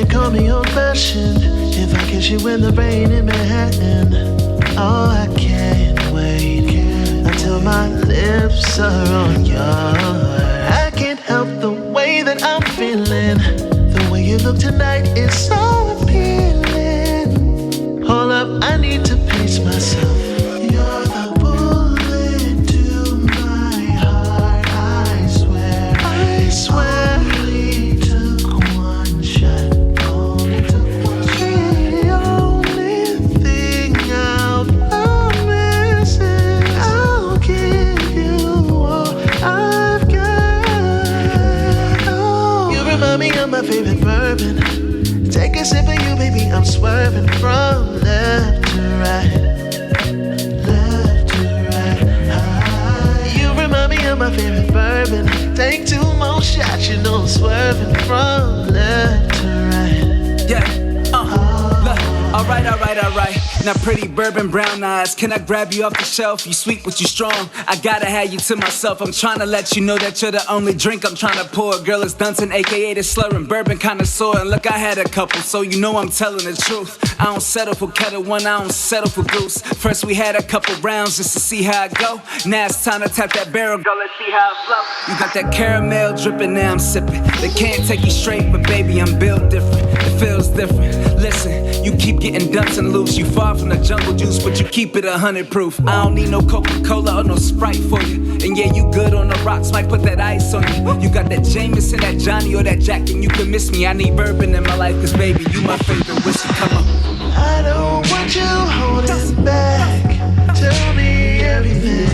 you call me old-fashioned if I kiss you in the rain in Manhattan. Oh, I can't wait until my lips are on yours. I can't help the way that I'm feeling. The way you look tonight is so appealing. Hold up, I need to pace myself. You're the bullet to my heart, I swear. I swear. My favorite bourbon. Take a sip of you, baby. I'm swerving from left to right, left to right. You remind me of my favorite bourbon. Take 2 more shots, you know I'm swerving from left to right. Yeah. Look. Alright. Now pretty bourbon brown eyes, can I grab you off the shelf? You sweet but you strong, I gotta have you to myself. I'm trying to let you know that you're the only drink I'm trying to pour. Girl, it's Dunton, aka the slurring bourbon connoisseur. And look, I had a couple, so you know I'm telling the truth. I don't settle for kettle one, I don't settle for goose. First we had a couple rounds just to see how it go. Now it's time to tap that barrel, girl, let's see how it flow. You got that caramel dripping, now I'm sipping. They can't take you straight, but baby, I'm built different. It feels different. Listen, you keep getting Dunton loose. You far from the jungle juice, but you keep it 100 proof. I don't need no Coca-Cola or no Sprite for you. And yeah, you good on the rocks, might put that ice on you. You got that Jameson, that Johnny, or that Jack, and you can miss me. I need bourbon in my life, cause baby, you my favorite whiskey. Come on. I don't want you holding back. Tell me everything,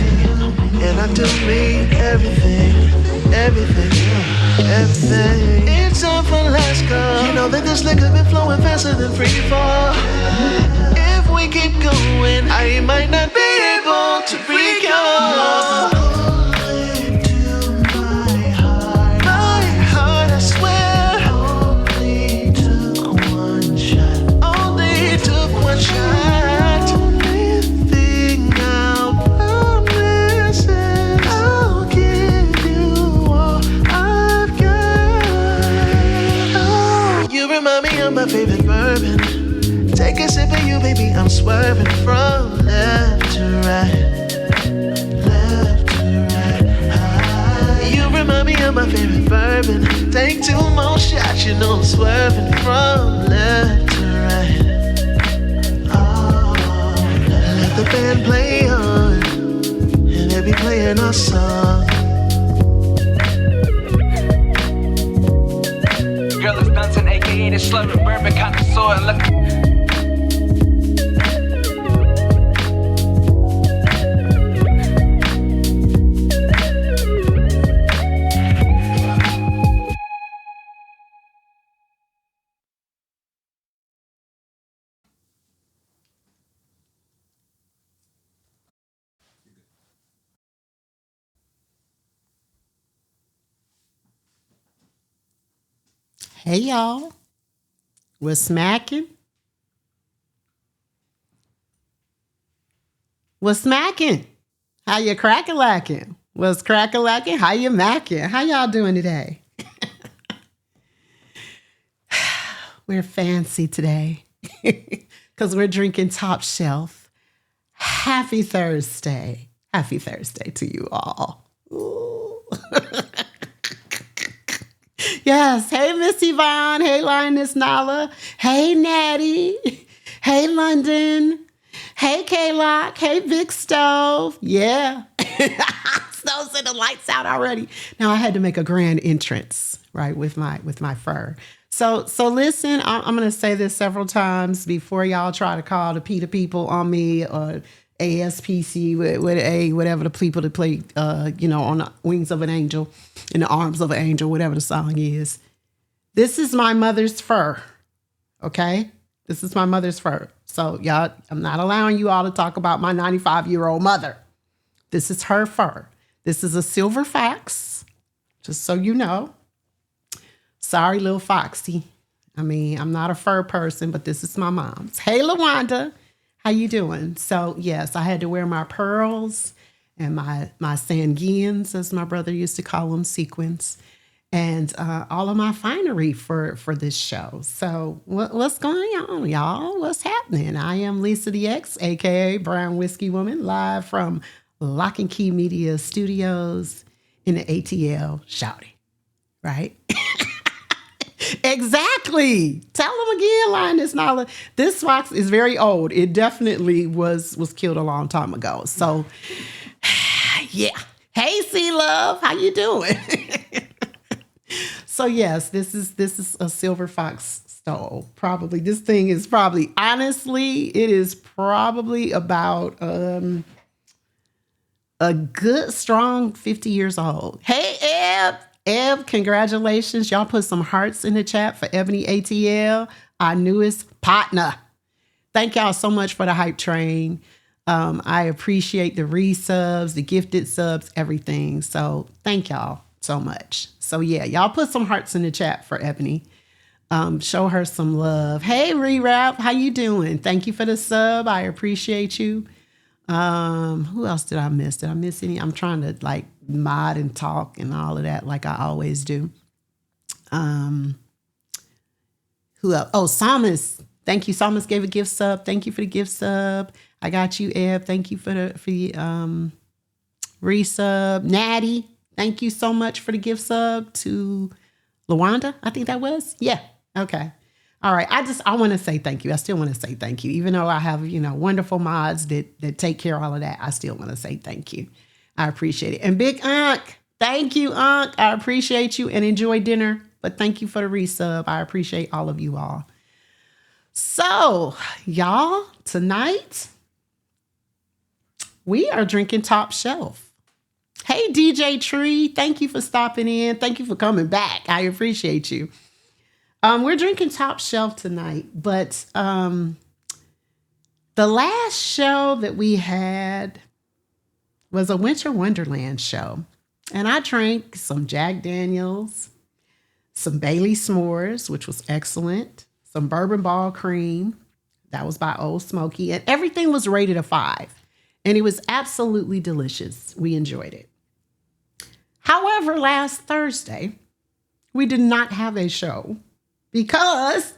and I do mean everything, everything. It's off Alaska. You know that this liquor been flowing faster than free fall. If we keep going, I might not be able to recall. My favorite bourbon. Take a sip of you, baby. I'm swerving from left to right, left to right. You remind me of my favorite bourbon. Take 2 more shots, you know I'm swerving from left to right. Oh, let the band play on, and they be playing our song. Girl, it's Dunton, aka the slurring bourbon connoisseur. And look. Hey y'all, we're smacking. What's smacking? How you crack-a-lacking? What's crack-a-lacking? How you macking? How y'all doing today? We're fancy today because we're drinking top shelf. Happy Thursday. Happy Thursday to you all. Ooh. Yes. Hey, Miss Yvonne. Hey, Lioness Nala. Hey, Natty. Hey, London. Hey, K-Lock. Hey, Big Stove. Yeah. Stove's in the lights out already. Now, I had to make a grand entrance, right, with my fur. So listen, I'm going to say this several times before y'all try to call the PETA people on me or ASPC, with A, whatever the people that play, on the wings of an angel, in the arms of an angel, whatever the song is. This is my mother's fur, okay? This is my mother's fur. So y'all, I'm not allowing you all to talk about my 95-year-old mother. This is her fur. This is a silver fox, just so you know. Sorry, little Foxy. I mean, I'm not a fur person, but this is my mom's. Hey, LaWanda. How you doing? So, yes, I had to wear my pearls and my Sanguines, as my brother used to call them, sequins. and all of my finery for this show. So what's going on, y'all? What's happening? I am Lisa the X, aka Brown Whiskey Woman, live from Lock and Key Media Studios in the ATL. Shouty, right? Exactly. Tell them again, Lioness Nala. This fox is very old. It definitely was killed a long time ago. So, yeah. Hey, Sea Love, how you doing? So yes, this is a silver fox stole. Probably this thing is probably, honestly, it is probably about a good strong 50 years old. Hey, Eb, congratulations. Y'all put some hearts in the chat for Ebony ATL, our newest partner. Thank y'all so much for the hype train. I appreciate the resubs, the gifted subs, everything. So thank y'all so much. So yeah, y'all put some hearts in the chat for Ebony. Show her some love. Hey, Rewrap, how you doing? Thank you for the sub. I appreciate you. Who else did I miss? Did I miss any? I'm trying to like mod and talk and all of that like I always do. Who else? Oh, Psalmist. Thank you. Psalmist gave a gift sub. Thank you for the gift sub. I got you, Eb. Thank you for the resub. Natty, thank you so much for the gift sub to Lawanda. I think that was. Yeah. Okay. All right. I want to say thank you. I still want to say thank you. Even though I have, wonderful mods that take care of all of that, I still want to say thank you. I appreciate it. And Big Unc, thank you, Unc. I appreciate you and enjoy dinner. But thank you for the resub. I appreciate all of you all. So, y'all, tonight, we are drinking Top Shelf. Hey, DJ Tree, thank you for stopping in. Thank you for coming back. I appreciate you. We're drinking Top Shelf tonight, but the last show that we had was a Winter Wonderland show. And I drank some Jack Daniels, some Bailey S'mores, which was excellent, some Bourbon Ball Cream, that was by Old Smoky, and everything was rated a 5. And it was absolutely delicious. We enjoyed it. However, last Thursday, we did not have a show because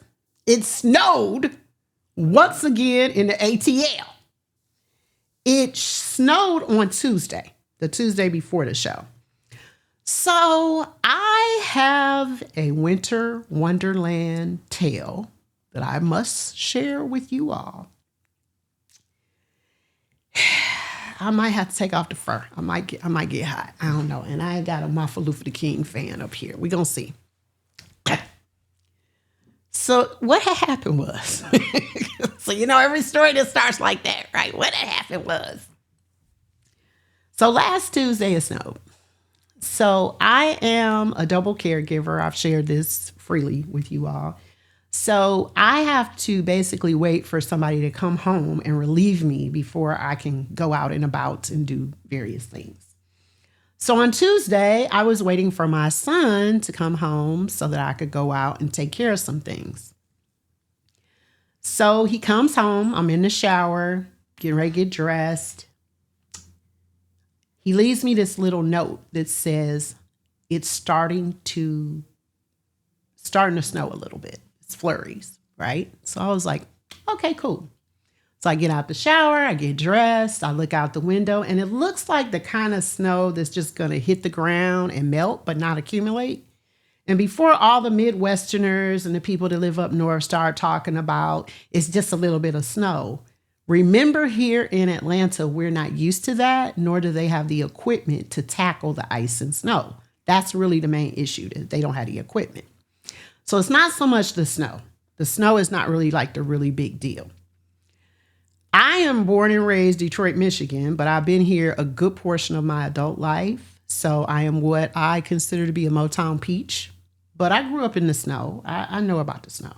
it snowed once again in the ATL. It snowed on Tuesday, the Tuesday before the show. So I have a Winter Wonderland tale that I must share with you all. I might have to take off the fur. I might get hot. I don't know. And I got a Marfa Luther the King fan up here. We're going to see. So what had happened was, so every story that starts like that, right? What had happened was, so last Tuesday it snowed. So I am a double caregiver. I've shared this freely with you all. So I have to basically wait for somebody to come home and relieve me before I can go out and about and do various things. So on Tuesday, I was waiting for my son to come home so that I could go out and take care of some things. So he comes home. I'm in the shower, getting ready to get dressed. He leaves me this little note that says, it's starting to snow a little bit. It's flurries, right? So I was like, okay, cool. So I get out the shower, I get dressed, I look out the window, and it looks like the kind of snow that's just going to hit the ground and melt, but not accumulate. And before all the Midwesterners and the people that live up north start talking about it's just a little bit of snow, remember here in Atlanta, we're not used to that, nor do they have the equipment to tackle the ice and snow. That's really the main issue, that they don't have the equipment. So it's not so much the snow. The snow is not really like the really big deal. I am born and raised Detroit, Michigan, but I've been here a good portion of my adult life. So I am what I consider to be a Motown peach, but I grew up in the snow. I know about the snow.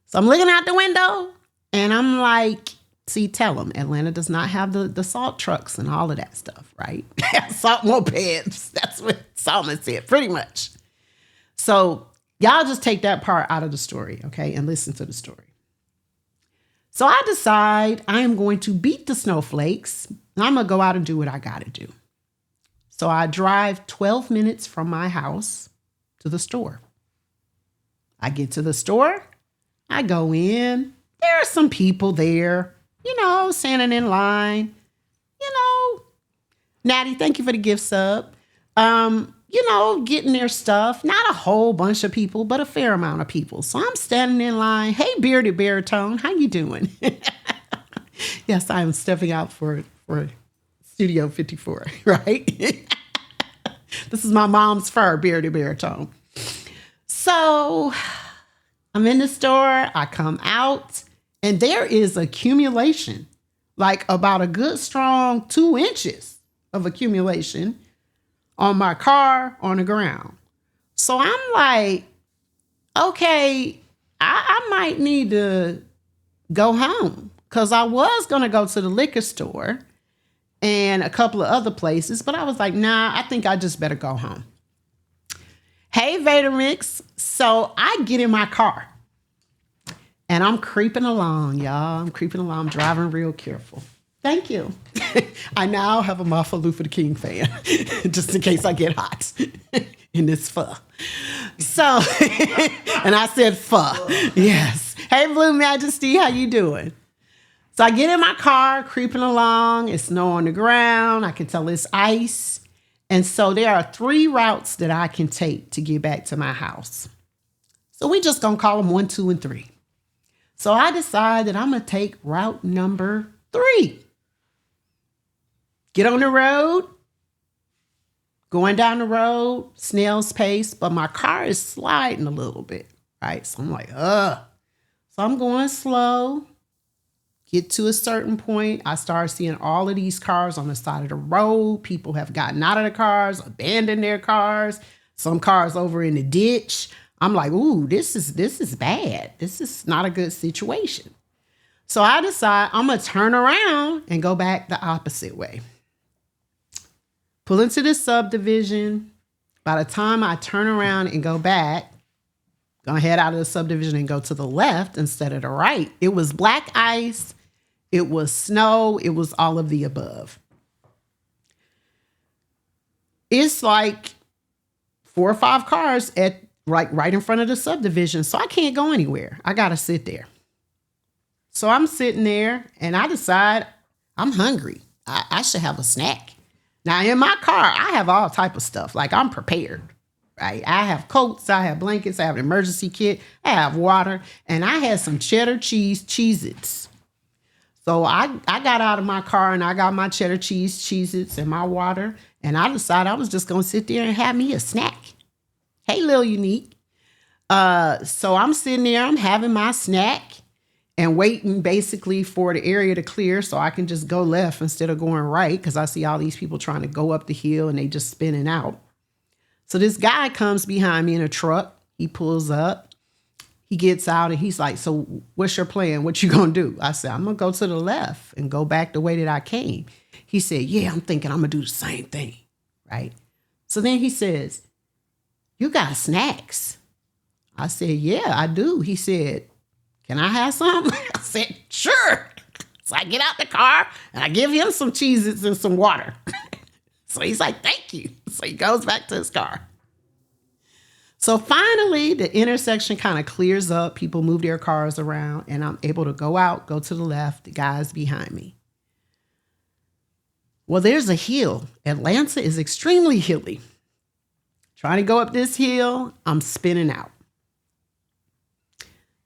So I'm looking out the window and I'm like, see, tell them Atlanta does not have the salt trucks and all of that stuff, right? Salt mopeds. That's what Solomon said, pretty much. So y'all just take that part out of the story, okay, and listen to the story. So I decide I am going to beat the snowflakes, and I'm going to go out and do what I got to do. So I drive 12 minutes from my house to the store. I get to the store. I go in. There are some people there, standing in line. Natty, thank you for the gift sub. Getting their stuff. Not a whole bunch of people, but a fair amount of people. So I'm standing in line. Hey, bearded baritone, how you doing? Yes, I'm stepping out for Studio 54, right? This is my mom's fur, bearded baritone. So I'm in the store. I come out, and there is accumulation, like about a good strong 2 inches of accumulation on my car on the ground. So I'm like, okay, I might need to go home, because I was going to go to the liquor store and a couple of other places, but I was like, nah, I think I just better go home. Hey, Vader Mix. So I get in my car and I'm creeping along, y'all. I'm creeping along. I'm driving real careful. Thank you. I now have a Muffalo Lou for the King fan, just in case I get hot in this fur. So, and I said fur. Yes. Hey, Blue Majesty, how you doing? So I get in my car, creeping along. It's snow on the ground. I can tell it's ice. And so there are 3 routes that I can take to get back to my house. So we just going to call them 1, 2, and 3. So I decide that I'm going to take route number 3. Get on the road, going down the road, snail's pace, but my car is sliding a little bit, right? So I'm like, ugh. So I'm going slow. Get to a certain point, I start seeing all of these cars on the side of the road. People have gotten out of the cars, abandoned their cars. Some cars over in the ditch. I'm like, ooh, this is bad. This is not a good situation. So I decide I'm going to turn around and go back the opposite way. Pull into the subdivision. By the time I turn around and go back, gonna head out of the subdivision and go to the left instead of the right. It was black ice. It was snow. It was all of the above. It's like 4 or 5 cars at right in front of the subdivision. So I can't go anywhere. I got to sit there. So I'm sitting there and I decide I'm hungry. I should have a snack. Now in my car, I have all type of stuff. Like I'm prepared, right? I have coats, I have blankets, I have an emergency kit, I have water, and I had some cheddar cheese Cheez-Its. So I got out of my car and I got my cheddar cheese Cheez-Its and my water, and I decided I was just going to sit there and have me a snack. Hey, Lil Unique. So I'm sitting there, I'm having my snack and waiting basically for the area to clear so I can just go left instead of going right, because I see all these people trying to go up the hill and they just spinning out. So this guy comes behind me in a truck. He pulls up. He gets out and he's like, so what's your plan? What you gonna do? I said, I'm gonna go to the left and go back the way that I came. He said, yeah, I'm thinking I'm gonna do the same thing, right? So then he says, you got snacks? I said, yeah, I do. He said, can I have some? I said, sure. So I get out the car and I give him some Cheez-Its and some water. So he's like, thank you. So he goes back to his car. So finally, the intersection kind of clears up. People move their cars around and I'm able to go out, go to the left. The guy's behind me. Well, there's a hill. Atlanta is extremely hilly. Trying to go up this hill, I'm spinning out.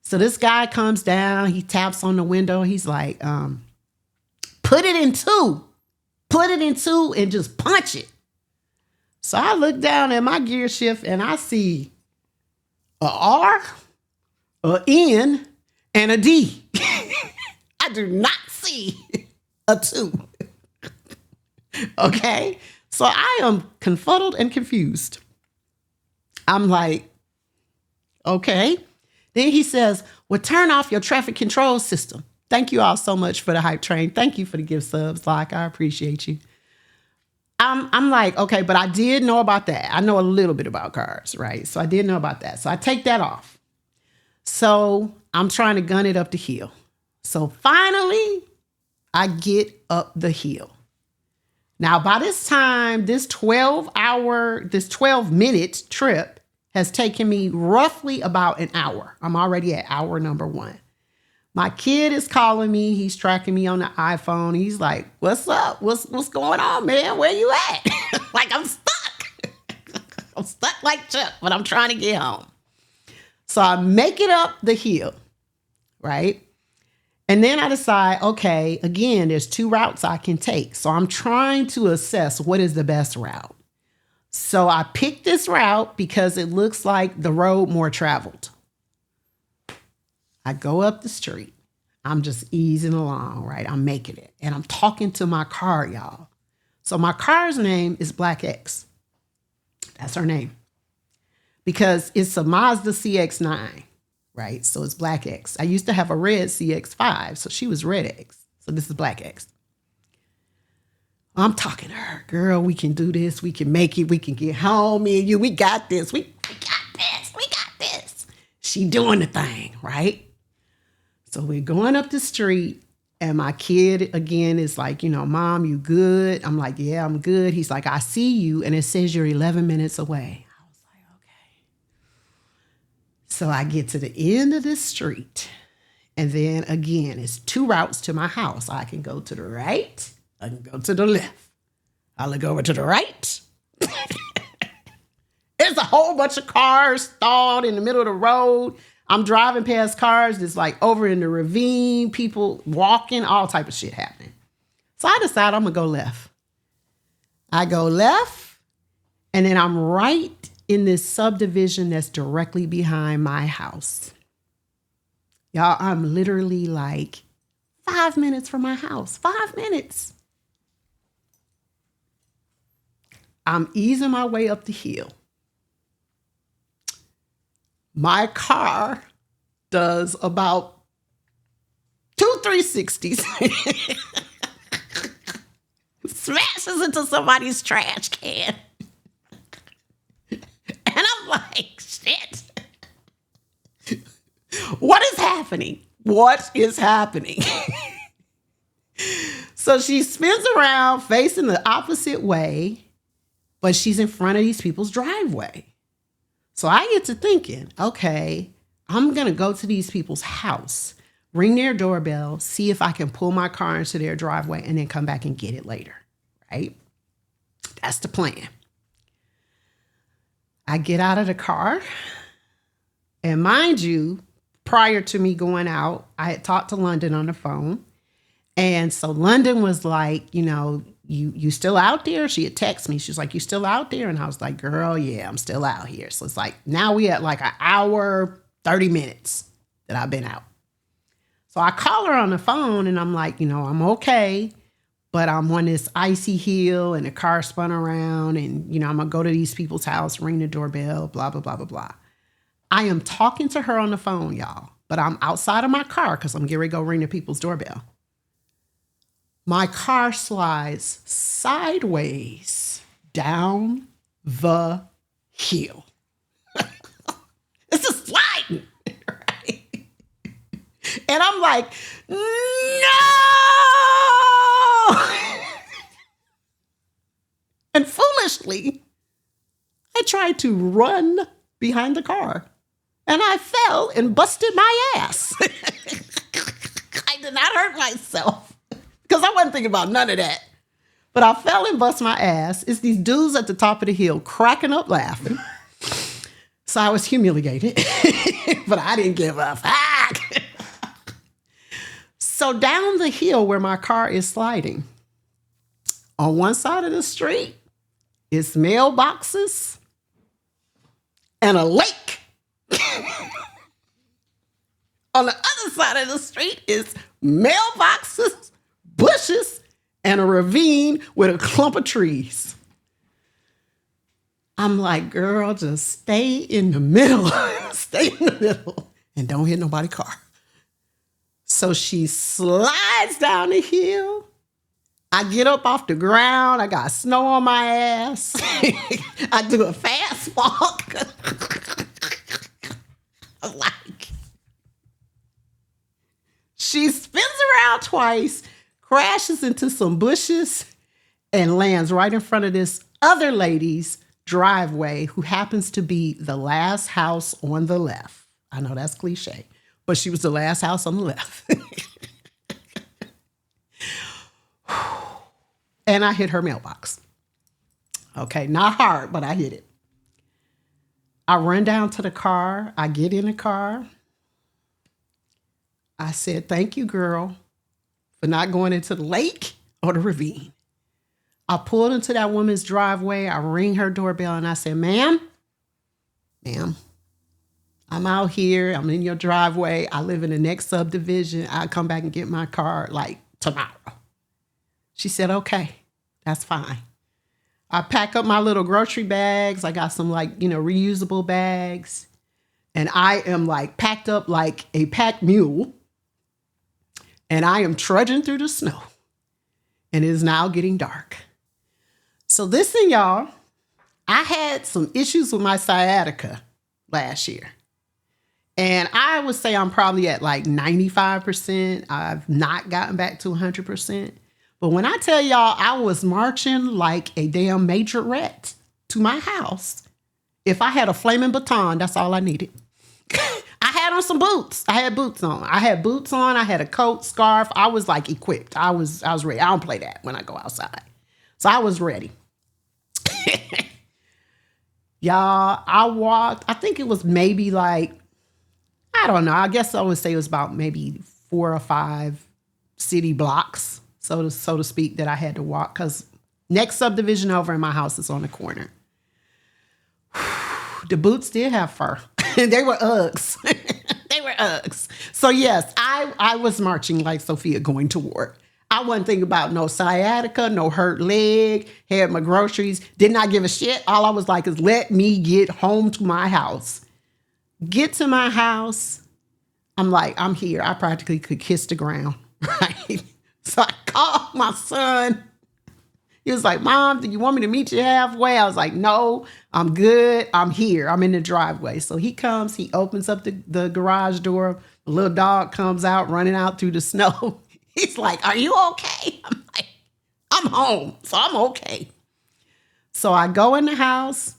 So this guy comes down, he taps on the window. He's like, put it in 2. Put it in 2 and just punch it. So I look down at my gear shift and I see a R, a N, and a D. I do not see a 2. Okay? So I am confuddled and confused. I'm like, okay. Then he says, well, turn off your traffic control system. Thank you all so much for the hype train. Thank you for the gift subs. Like, I appreciate you. I'm like, okay, but I did know about that. I know a little bit about cars, right? So I did know about that. So I take that off. So I'm trying to gun it up the hill. So finally, I get up the hill. Now, by this time, this 12-minute trip has taken me roughly about an hour. I'm already at hour number 1. My kid is calling me. He's tracking me on the iPhone. He's like, what's up? What's going on, man? Where you at? Like, I'm stuck. I'm stuck like Chuck, but I'm trying to get home. So I make it up the hill, right? And then I decide, okay, again, there's 2 routes I can take. So I'm trying to assess what is the best route. So I picked this route because it looks like the road more traveled. I go up the street. I'm just easing along, right? I'm making it. And I'm talking to my car, y'all. So my car's name is Black X. That's her name. Because it's a Mazda CX-9, right? So it's Black X. I used to have a red CX-5, so she was Red X. So this is Black X. I'm talking to her. Girl, we can do this. We can make it. We can get home. Me and you, we got this. We got this. We got this. She doing the thing, right? So we're going up the street, and my kid, again, is like, Mom, you good? I'm like, yeah, I'm good. He's like, I see you, and it says you're 11 minutes away. I was like, okay. So I get to the end of the street, and then, again, it's 2 routes to my house. I can go to the right. I can go to the left. I look over to the right. There's a whole bunch of cars stalled in the middle of the road. I'm driving past cars that's like over in the ravine, people walking, all type of shit happening. So I decide I'm going to go left. I go left, and then I'm right in this subdivision that's directly behind my house. Y'all, I'm literally like 5 minutes from my house. 5 minutes. I'm easing my way up the hill. My car does about 2 360s. Smashes into somebody's trash can. And I'm like, shit. What is happening? What is happening? So she spins around facing the opposite way, but she's in front of these people's driveway. So I get to thinking, okay, I'm going to go to these people's house, ring their doorbell, see if I can pull my car into their driveway, and then come back and get it later, right? That's the plan. I get out of the car, and mind you, prior to me going out, I had talked to London on the phone. And so London was like, you still out there? She had texted me. She was like, you still out there? And I was like, girl, yeah, I'm still out here. So it's like, now we at like an hour, 30 minutes that I've been out. So I call her on the phone, and I'm like, I'm okay, but I'm on this icy hill, and the car spun around, and, I'm going to go to these people's house, ring the doorbell, blah, blah, blah, blah, blah. I am talking to her on the phone, y'all, but I'm outside of my car because I'm getting ready to go ring the people's doorbell. My car slides sideways down the hill. It's just sliding, right? And I'm like, no! And foolishly, I tried to run behind the car, and I fell and busted my ass. I did not hurt myself, because I wasn't thinking about none of that. But I fell and bust my ass. It's these dudes at the top of the hill cracking up laughing. So I was humiliated, but I didn't give a fuck. So down the hill where my car is sliding, on one side of the street is mailboxes and a lake. On the other side of the street is mailboxes, bushes, and a ravine with a clump of trees. I'm like, girl, just stay in the middle. Stay in the middle and don't hit nobody's car. So she slides down the hill. I get up off the ground. I got snow on my ass. I do a fast walk. I'm like, she spins around twice, crashes into some bushes, and lands right in front of this other lady's driveway who happens to be the last house on the left. I know that's cliche, but she was the last house on the left. And I hit her mailbox. Okay, not hard, but I hit it. I run down to the car. I get in the car. I said, thank you, girl, for not going into the lake or the ravine. I pulled into that woman's driveway. I ring her doorbell and I said, ma'am, I'm out here. I'm in your driveway. I live in the next subdivision. I'll come back and get my car like tomorrow. She said, okay, that's fine. I pack up my little grocery bags. I got some reusable bags. And I am packed up like a packed mule. And I am trudging through the snow. And it is now getting dark. So listen, y'all, I had some issues with my sciatica last year. And I would say I'm probably at 95%. I've not gotten back to 100%. But when I tell y'all I was marching like a damn majorette to my house, if I had a flaming baton, that's all I needed. I had on some boots. I had boots on. I had a coat, scarf. I was equipped. I was ready. I don't play that when I go outside. So I was ready. Y'all, I walked, I think it was maybe I don't know. I guess I would say it was about maybe 4 or 5 city blocks, so to speak, that I had to walk, because next subdivision over in my house is on the corner. The boots did have fur. They were Uggs. They were Uggs. So yes, I was marching like Sophia going to work. I wasn't thinking about no sciatica, no hurt leg, had my groceries, did not give a shit. All I was like is let me get home to my house. Get to my house. I'm like, I'm here. I practically could kiss the ground, right? So I called my son. He was like, Mom, do you want me to meet you halfway? I was like, no, I'm good. I'm here. I'm in the driveway. So he comes, he opens up the garage door. The little dog comes out, running out through the snow. He's like, are you okay? I'm like, I'm home, so I'm okay. So I go in the house,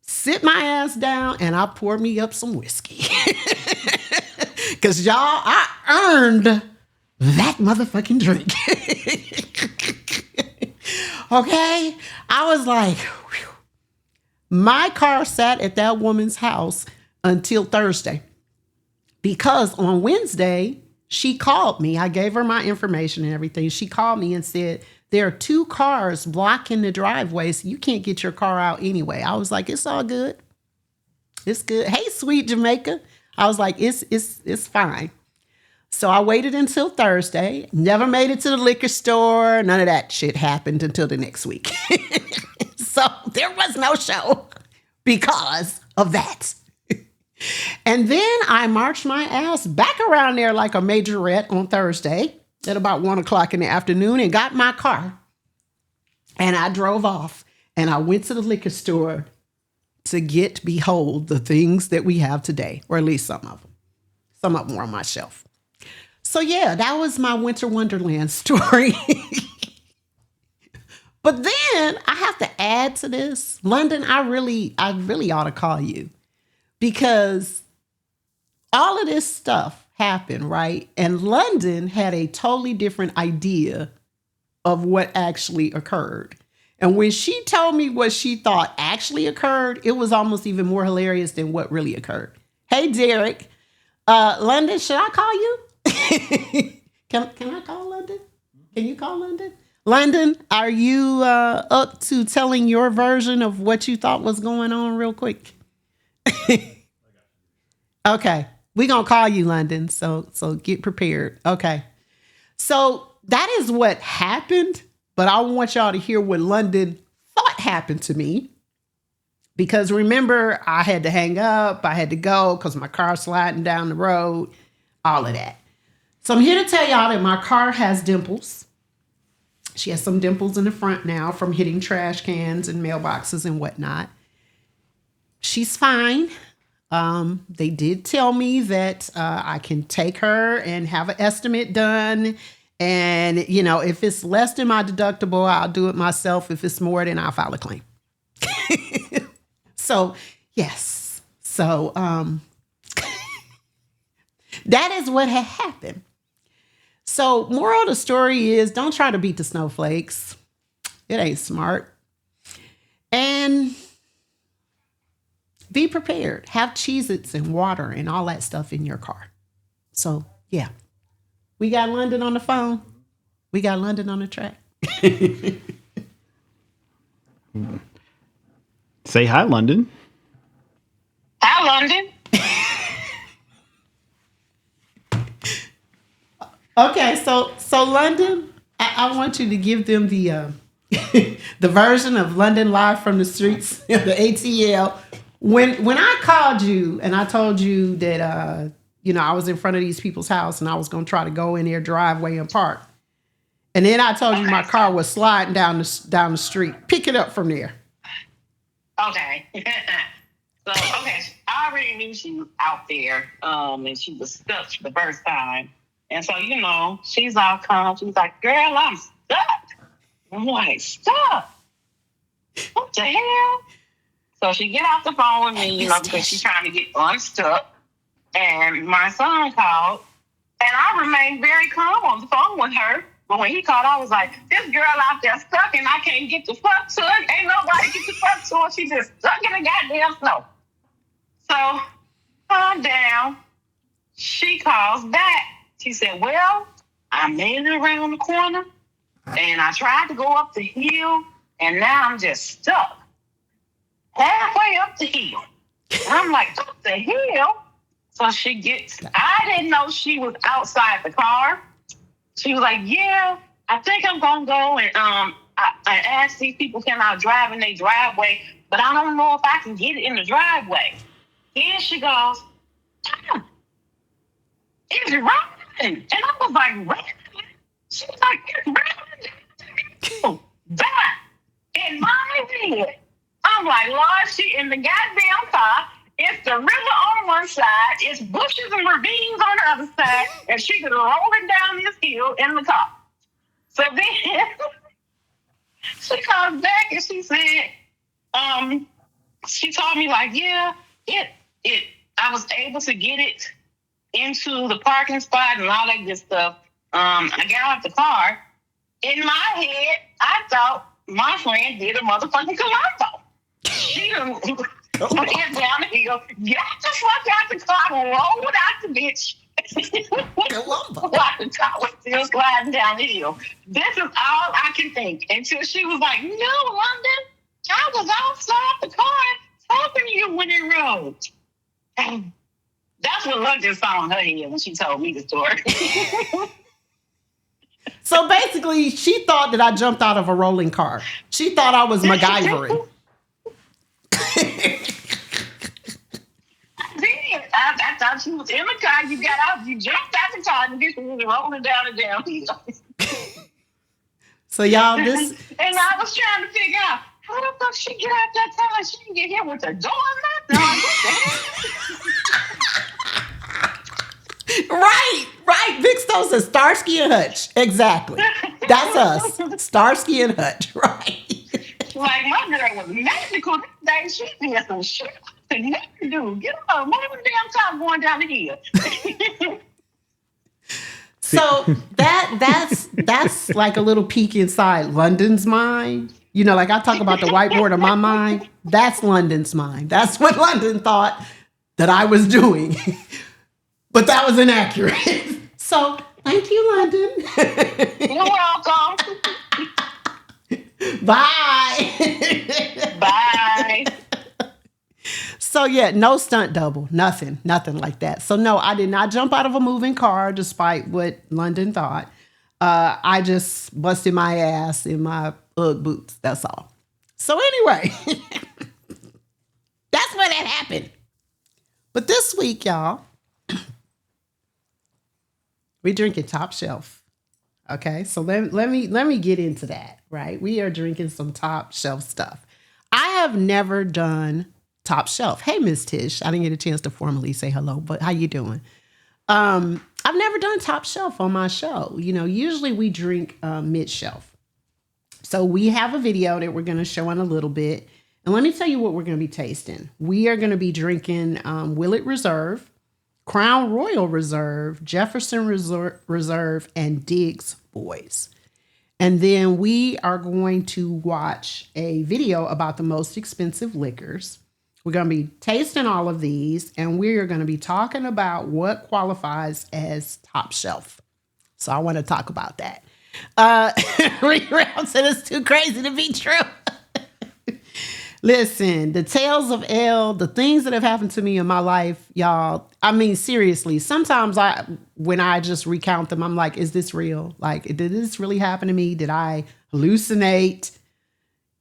sit my ass down, and I pour me up some whiskey. Because y'all, I earned that motherfucking drink. Okay? I was like, whew. My car sat at that woman's house until Thursday. Because on Wednesday, she called me. I gave her my information and everything. She called me and said, there are 2 cars blocking the driveway, so you can't get your car out anyway. I was like, it's all good. It's good. Hey, sweet Jamaica. I was like, it's fine. So I waited until Thursday, never made it to the liquor store. None of that shit happened until the next week. So there was no show because of that. And then I marched my ass back around there like a majorette on Thursday at about 1 o'clock in the afternoon and got my car. And I drove off and I went to the liquor store to behold, the things that we have today, or at least some of them. Some of them were on my shelf. So yeah, that was my winter wonderland story. But then I have to add to this. London, I really ought to call you. Because all of this stuff happened, right? And London had a totally different idea of what actually occurred. And when she told me what she thought actually occurred, it was almost even more hilarious than what really occurred. Hey, Derek. London, should I call you? Can I call London? Can you call London? London, are you up to telling your version of what you thought was going on real quick? Okay, we're going to call you, London, so get prepared. Okay, so that is what happened, but I want y'all to hear what London thought happened to me, because remember, I had to hang up, I had to go because my car's sliding down the road, all of that. So I'm here to tell y'all that my car has dimples. She has some dimples in the front now from hitting trash cans and mailboxes and whatnot. She's fine. They did tell me that I can take her and have an estimate done. And, if it's less than my deductible, I'll do it myself. If it's more, then I'll file a claim. So, yes. So, that is what had happened. So, moral of the story is don't try to beat the snowflakes. It ain't smart. And be prepared. Have Cheez-Its and water and all that stuff in your car. So, yeah. We got London on the phone. We got London on the track. Say hi, London. Hi, London. Okay, so London, I want you to give them the the version of London live from the streets, the ATL. When I called you and I told you that I was in front of these people's house and I was gonna try to go in their driveway and park, and then I told you my car was sliding down the street. Pick it up from there. Okay. I already knew she was out there, and she was stuck the first time. And so, she's all calm. She's like, girl, I'm stuck. I'm like, stuck? What the hell? So she get off the phone with me, because she's trying to get unstuck. And my son called, and I remained very calm on the phone with her. But when he called, I was like, this girl out there stuck, and I can't get the fuck to it. Ain't nobody get the fuck to her. She just stuck in the goddamn snow. So, calm down. She calls back. She said, well, I made it around the corner, and I tried to go up the hill, and now I'm just stuck halfway up the hill. And I'm like, up the hill? So I didn't know she was outside the car. She was like, yeah, I think I'm going to go and I asked these people, can I drive in their driveway? But I don't know if I can get it in the driveway. Then she goes, it's raining. And I was like, raining? She's like, it's raining. That in my head. I'm like, Lord, she in the goddamn car. It's the river on one side. It's bushes and ravines on the other side. And she could roll it down this hill in the car. So then she comes back and she said, she told me like, yeah, I was able to get it into the parking spot and all that good stuff. I got out the car. In my head, I thought my friend did a motherfucking Colombo. She done went down the hill, got the fuck out the car, and rolled out the bitch. Colombo. While the car was still sliding down the hill. This is all I can think. Until she was like, no, London, I was outside the car talking to you when it rolled. And that's what London saw in her head when she told me the story. So basically, she thought that I jumped out of a rolling car. She thought I was MacGyvering. I thought she was in the car. You got out, you jumped out the car, and you was rolling down the downhill. So y'all, this and I was trying to figure out how the fuck she get out that time. She didn't get hit with the door or nothing. Right. Big Stone says Starsky and Hutch. Exactly. That's us. Starsky and Hutch. Right. Like my girl was magical that day. She did some shit I could never do. Get up, move the damn car going down the hill. So that's like a little peek inside London's mind. Like I talk about the whiteboard of my mind. That's London's mind. That's what London thought that I was doing. But that was inaccurate. So thank you, London. You're welcome. Bye. Bye. So yeah, no stunt double, nothing like that. So no, I did not jump out of a moving car, despite what London thought. I just busted my ass in my Ugg boots. That's all. So anyway, that's where that happened. But this week, y'all, we're drinking top shelf. Okay, so let me get into that. Right, we are drinking some top shelf stuff. I have never done top shelf. Hey, Miss Tish, I didn't get a chance to formally say hello, but how you doing? I've never done top shelf on my show. Usually we drink mid shelf. So we have a video that we're going to show in a little bit And let me tell you what we're going to be tasting. We are going to be drinking Willet Reserve, Crown Royal Reserve, Jeffersons Reserve, and Diggs Boys. And then we are going to watch a video about the most expensive liquors. We're going to be tasting all of these, and we are going to be talking about what qualifies as top shelf. So I want to talk about that. Reroute said it's too crazy to be true. Listen, the tales of L, the things that have happened to me in my life, y'all, I mean, seriously, sometimes when I just recount them, I'm like, is this real? Like, did this really happen to me? Did I hallucinate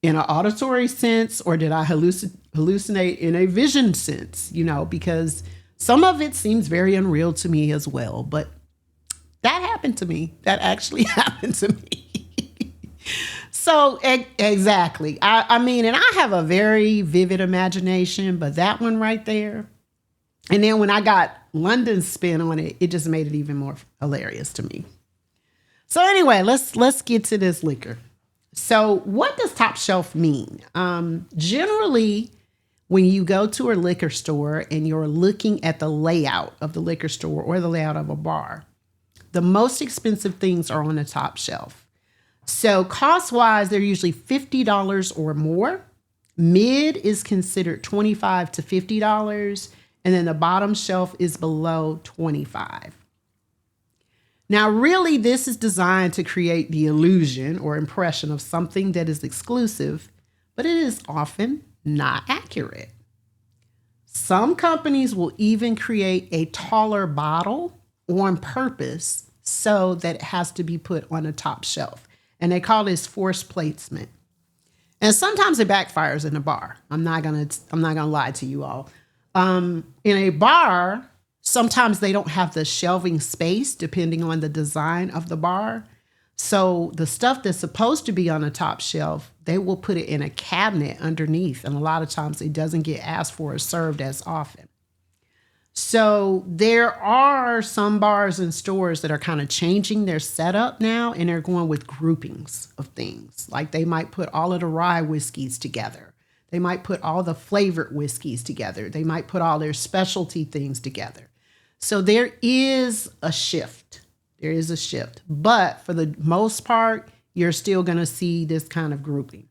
in an auditory sense, or did I hallucinate in a vision sense? You know, because some of it seems very unreal to me as well, but that happened to me. That actually happened to me. So exactly. I mean, and I have a very vivid imagination, but that one right there. And then when I got London's spin on it, it just made it even more hilarious to me. So anyway, let's get to this liquor. So what does top shelf mean? Generally, when you go to a liquor store and you're looking at the layout of the liquor store or the layout of a bar, the most expensive things are on the top shelf. So cost-wise, they're usually $50 or more. Mid is considered $25 to $50, and then the bottom shelf is below $25. Now, really, this is designed to create the illusion or impression of something that is exclusive, but it is often not accurate. Some companies will even create a taller bottle on purpose so that it has to be put on the top shelf. And they call this forced placement. And sometimes it backfires in a bar. I'm not gonna lie to you all. In a bar, sometimes they don't have the shelving space depending on the design of the bar. So the stuff that's supposed to be on the top shelf, they will put it in a cabinet underneath. And a lot of times it doesn't get asked for or served as often. So there are some bars and stores that are kind of changing their setup now, and they're going with groupings of things. Like they might put all of the rye whiskeys together. They might put all the flavored whiskeys together. They might put all their specialty things together. So there is a shift. There is a shift. But for the most part, you're still going to see this kind of grouping.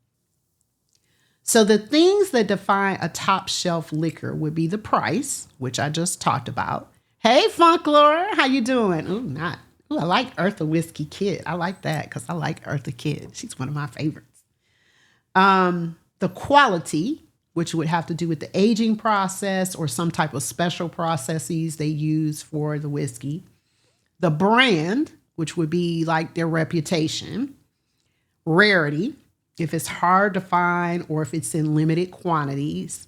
So the things that define a top shelf liquor would be the price, which I just talked about. Hey, Funk Laura, how you doing? I like Eartha Whiskey Kid. I like that because I like Eartha Kid. She's one of my favorites. The quality, which would have to do with the aging process or some type of special processes they use for the whiskey. The brand, which would be like their reputation. Rarity, if it's hard to find or if it's in limited quantities,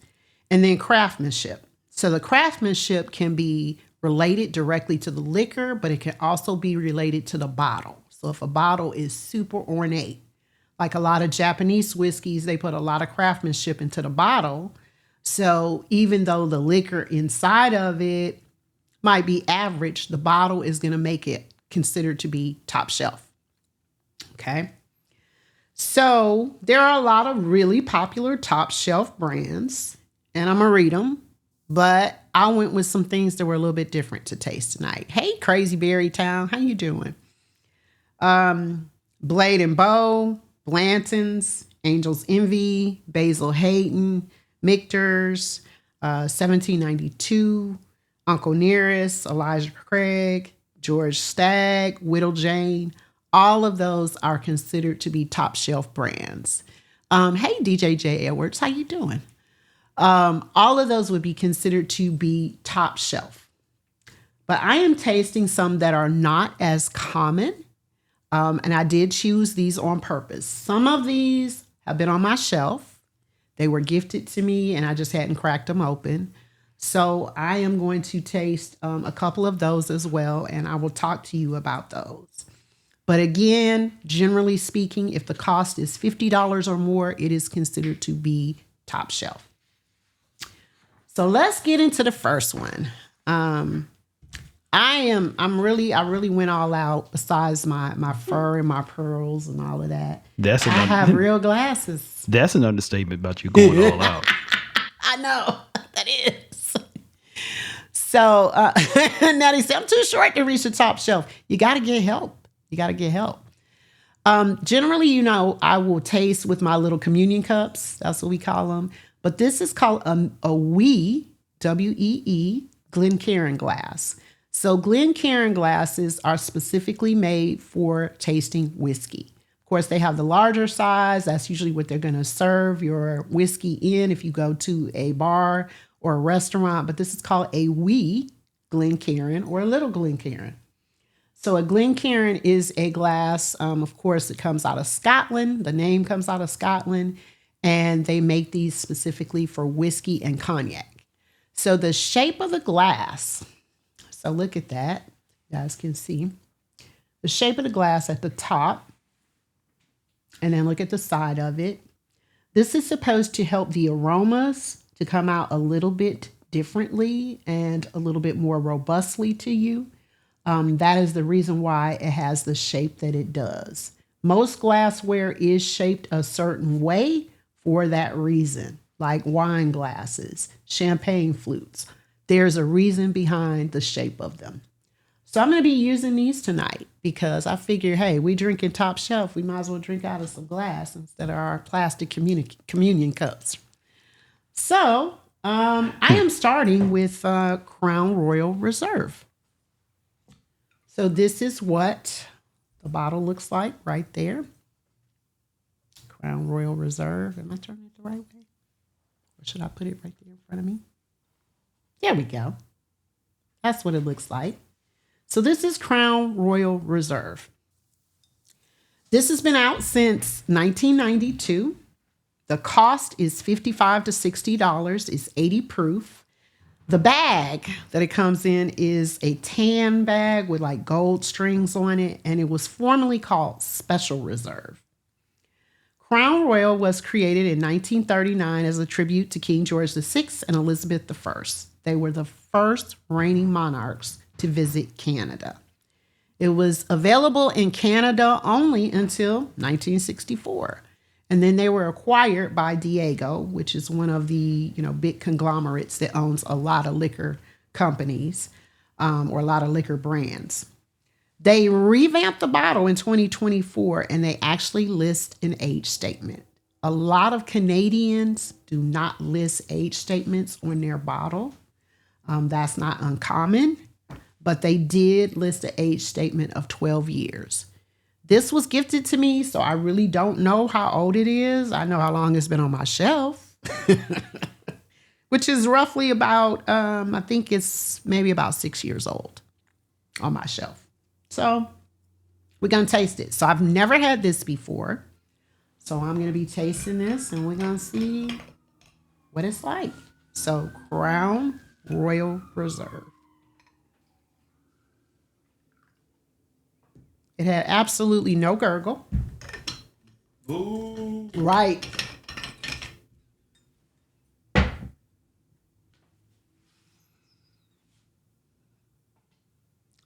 and then craftsmanship. So the craftsmanship can be related directly to the liquor, but it can also be related to the bottle. So if a bottle is super ornate, like a lot of Japanese whiskeys, they put a lot of craftsmanship into the bottle. So even though the liquor inside of it might be average, the bottle is going to make it considered to be top shelf. Okay. So there are a lot of really popular top shelf brands, and I'm going to read them, but I went with some things that were a little bit different to taste tonight. Hey, Crazy Berry Town, how you doing? Blade and Bow, Blanton's, Angel's Envy, Basil Hayden, Michter's, 1792, Uncle Nearest, Elijah Craig, George Stagg, Whittle Jane. All of those are considered to be top shelf brands. Hey, DJ J. Edwards, how you doing? All of those would be considered to be top shelf. But I am tasting some that are not as common. And I did choose these on purpose. Some of these have been on my shelf. They were gifted to me and I just hadn't cracked them open. So I am going to taste a couple of those as well. And I will talk to you about those. But again, generally speaking, if the cost is $50 or more, it is considered to be top shelf. So let's get into the first one. I really went all out besides my fur and my pearls and all of that. That's I have real glasses. That's an understatement about you going all out. I know that is. So now they say I'm too short to reach the top shelf. You got to get help. Generally, I will taste with my little communion cups. That's what we call them. But this is called a WEE, W-E-E, Glencairn glass. So Glencairn glasses are specifically made for tasting whiskey. Of course, they have the larger size. That's usually what they're going to serve your whiskey in if you go to a bar or a restaurant. But this is called a wee Glencairn or a little Glencairn. So a Glencairn is a glass. Of course, it comes out of Scotland. The name comes out of Scotland. And they make these specifically for whiskey and cognac. So the shape of the glass. So look at that. You guys can see the shape of the glass at the top. And then look at the side of it. This is supposed to help the aromas to come out a little bit differently and a little bit more robustly to you. That is the reason why it has the shape that it does. Most glassware is shaped a certain way for that reason, like wine glasses, champagne flutes. There's a reason behind the shape of them. So I'm going to be using these tonight because I figure, hey, we drinking top shelf. We might as well drink out of some glass instead of our plastic communion cups. So I am starting with Crown Royal Reserve. So this is what the bottle looks like right there. Crown Royal Reserve. Am I turning it the right way? Or should I put it right there in front of me? There we go. That's what it looks like. So this is Crown Royal Reserve. This has been out since 1992. The cost is $55 to $60. It's 80 proof. The bag that it comes in is a tan bag with like gold strings on it, and it was formerly called Special Reserve. Crown Royal was created in 1939 as a tribute to King George VI and Elizabeth I. They were the first reigning monarchs to visit Canada. It was available in Canada only until 1964. And then they were acquired by Diageo, which is one of the big conglomerates that owns a lot of liquor companies or a lot of liquor brands. They revamped the bottle in 2024 and they actually list an age statement. A lot of Canadians do not list age statements on their bottle. That's not uncommon, but they did list an age statement of 12 years. This was gifted to me, so I really don't know how old it is. I know how long it's been on my shelf, which is roughly about, I think it's maybe about 6 years old on my shelf. So we're going to taste it. So I've never had this before. So I'm going to be tasting this and we're going to see what it's like. So Crown Royal Reserve. It had absolutely no gurgle. Ooh. Right.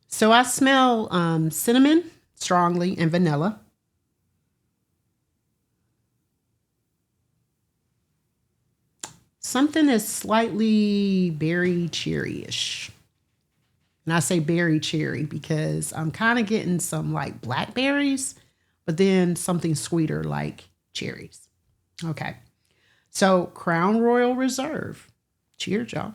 So I smell cinnamon strongly and vanilla. Something that's slightly berry cherry-ish. And I say berry cherry because I'm kind of getting some like blackberries, but then something sweeter like cherries. Okay. So Crown Royal Reserve. Cheers, y'all.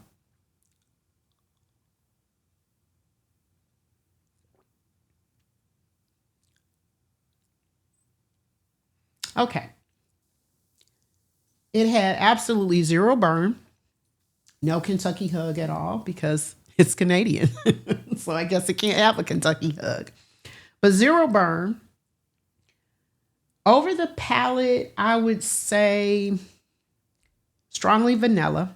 Okay. It had absolutely zero burn. No Kentucky hug at all because it's Canadian. So I guess it can't have a Kentucky hug. But zero burn. Over the palate, I would say strongly vanilla.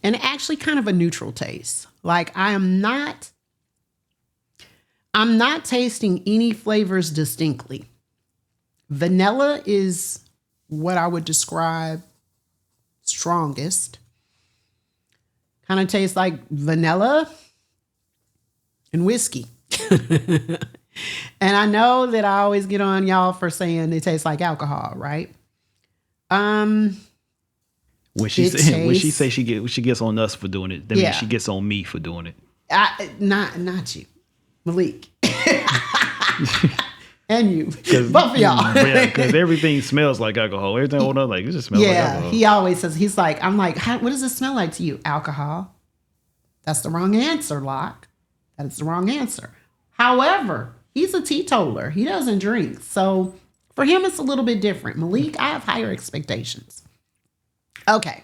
And actually kind of a neutral taste. Like I'm not tasting any flavors distinctly. Vanilla is what I would describe strongest. Kind of tastes like vanilla and whiskey. And I know that I always get on y'all for saying it tastes like alcohol, right? When she say she gets on us for doing it, that means she gets on me for doing it. Not you, Malik. And you, both of y'all. Yeah, because everything smells like alcohol. Everything on us, like, it just smells like alcohol. He always says, he's like, I'm like, what does it smell like to you? Alcohol. That's the wrong answer, Locke. That is the wrong answer. However, he's a teetotaler. He doesn't drink. So for him, it's a little bit different. Malik, I have higher expectations. Okay.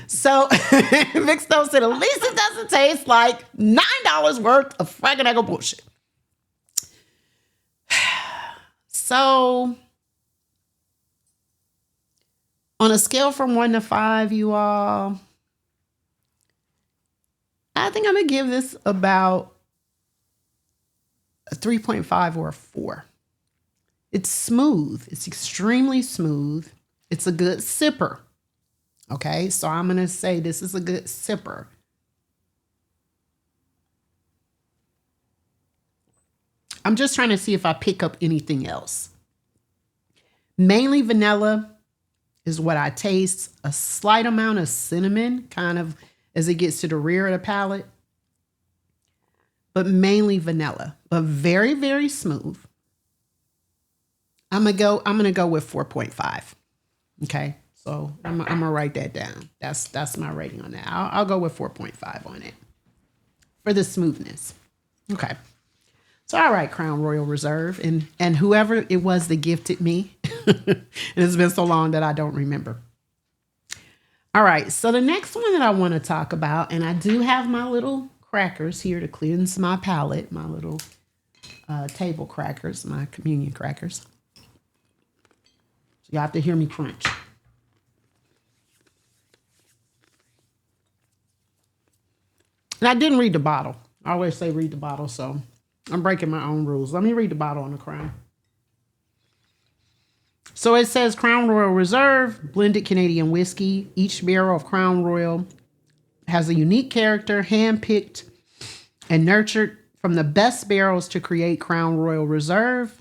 So Vic Stone said, at least it doesn't taste like $9 worth of fragging egg bullshit. So on a scale from 1 to 5, you all, I think I'm going to give this about a 3.5 or a 4. It's smooth. It's extremely smooth. It's a good sipper. Okay, so I'm going to say this is a good sipper. I'm just trying to see if I pick up anything else. Mainly vanilla is what I taste. A slight amount of cinnamon, kind of as it gets to the rear of the palate. But mainly vanilla, but very, very smooth. I'm gonna go with 4.5. Okay, so I'm gonna write that down. That's my rating on that. I'll go with 4.5 on it for the smoothness. Okay. So, all right, Crown Royal Reserve, and whoever it was that gifted me, and it's been so long that I don't remember. All right, so the next one that I want to talk about, and I do have my little crackers here to cleanse my palate, my little table crackers, my communion crackers. So you have to hear me crunch. And I didn't read the bottle. I always say read the bottle, so I'm breaking my own rules. Let me read the bottle on the Crown. So it says Crown Royal Reserve, blended Canadian whiskey. Each barrel of Crown Royal has a unique character, handpicked and nurtured from the best barrels to create Crown Royal Reserve.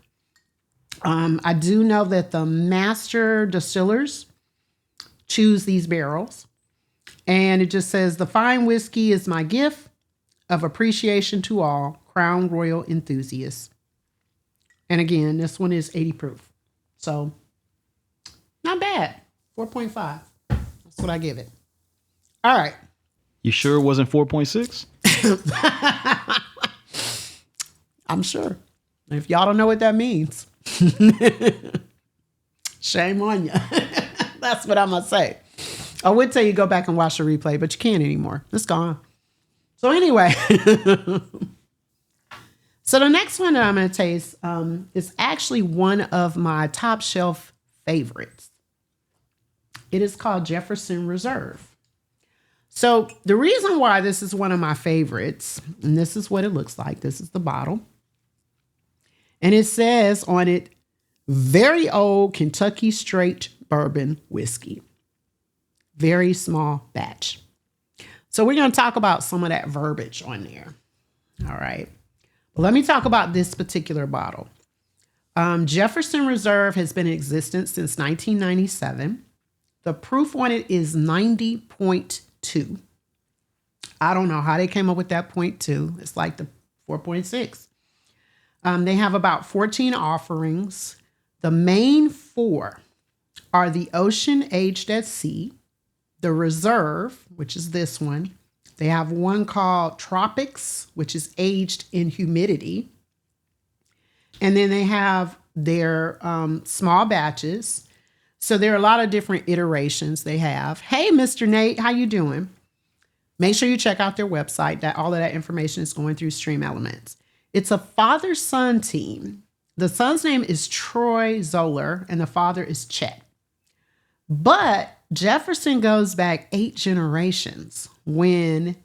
I do know that the master distillers choose these barrels. And it just says, the fine whiskey is my gift of appreciation to all Crown Royal enthusiasts. And again, this one is 80 proof. So not bad. 4.5. That's what I give it. All right. You sure it wasn't 4.6? I'm sure. If y'all don't know what that means, shame on you. That's what I'm going to say. I would tell you go back and watch the replay, but you can't anymore. It's gone. So anyway, so the next one that I'm going to taste is actually one of my top shelf favorites. It is called Jeffersons Reserve. So the reason why this is one of my favorites, and this is what it looks like. This is the bottle. And it says on it, very old Kentucky straight bourbon whiskey. Very small batch. So we're going to talk about some of that verbiage on there. All right. Well, let me talk about this particular bottle. Jeffersons Reserve has been in existence since 1997. The proof on it is 90.2. I don't know how they came up with that 0.2. It's like the 4.6. They have about 14 offerings. The main 4 are the Ocean Aged at Sea, the Reserve, which is this one. They have one called Tropics, which is aged in humidity. And then they have their small batches. So there are a lot of different iterations they have. Hey, Mr. Nate, how you doing? Make sure you check out their website. That all of that information is going through Stream Elements. It's a father-son team. The son's name is Troy Zoller, and the father is Chet. But Jefferson goes back 8 generations when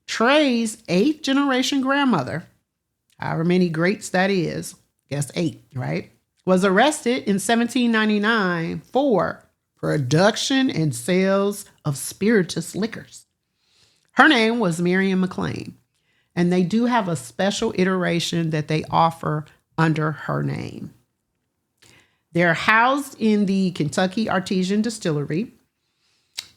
Trey's 8th generation grandmother, however many greats that is, guess 8, right? was arrested in 1799 for production and sales of spirituous liquors. Her name was Miriam McLean, and they do have a special iteration that they offer under her name. They're housed in the Kentucky Artesian Distillery,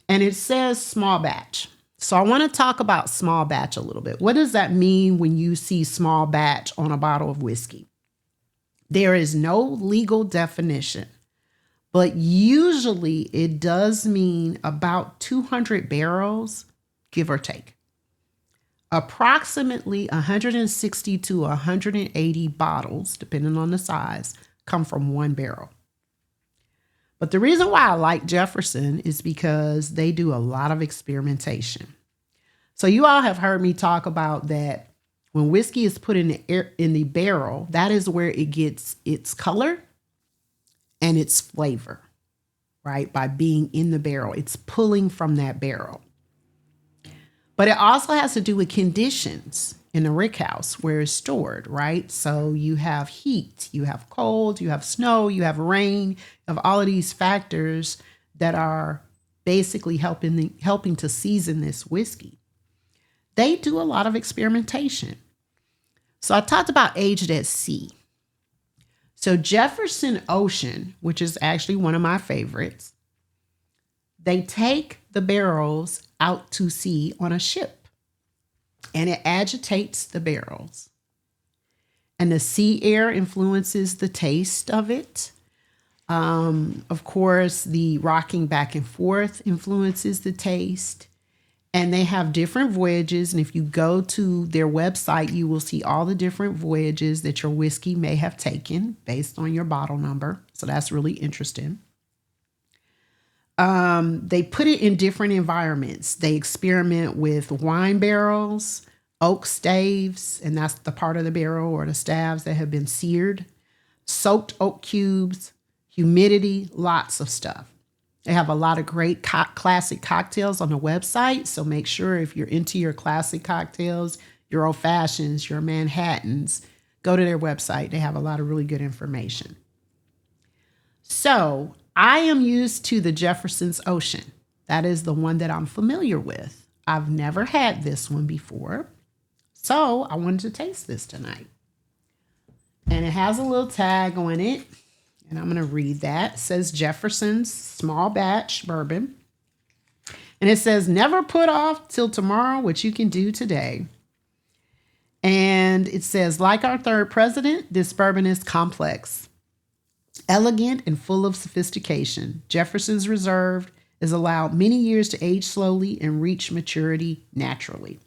and it says small batch. So I want to talk about small batch a little bit. What does that mean when you see small batch on a bottle of whiskey? There is no legal definition, but usually it does mean about 200 barrels, give or take. Approximately 160 to 180 bottles, depending on the size, come from one barrel. But the reason why I like Jefferson is because they do a lot of experimentation. So you all have heard me talk about that when whiskey is put in the barrel, that is where it gets its color and its flavor, right? By being in the barrel, it's pulling from that barrel. But it also has to do with conditions in the rickhouse where it's stored, right? So you have heat, you have cold, you have snow, you have rain, you have all of these factors that are basically helping to season this whiskey. They do a lot of experimentation. So I talked about aged at sea. So Jefferson Ocean, which is actually one of my favorites, they take the barrels out to sea on a ship, and it agitates the barrels. And the sea air influences the taste of it. Of course, the rocking back and forth influences the taste. And they have different voyages. And if you go to their website, you will see all the different voyages that your whiskey may have taken based on your bottle number. So that's really interesting. They put it in different environments. They experiment with wine barrels, oak staves, and that's the part of the barrel or the staves that have been seared, soaked oak cubes, humidity, lots of stuff. They have a lot of great classic cocktails on the website. So make sure if you're into your classic cocktails, your old fashions, your Manhattans, go to their website. They have a lot of really good information. So I am used to the Jefferson's Ocean. That is the one that I'm familiar with. I've never had this one before. So I wanted to taste this tonight. And it has a little tag on it. And I'm going to read that. It says Jefferson's Small Batch Bourbon. And it says, never put off till tomorrow what you can do today. And it says, like our third president, this bourbon is complex, elegant, and full of sophistication. Jefferson's Reserve is allowed many years to age slowly and reach maturity naturally.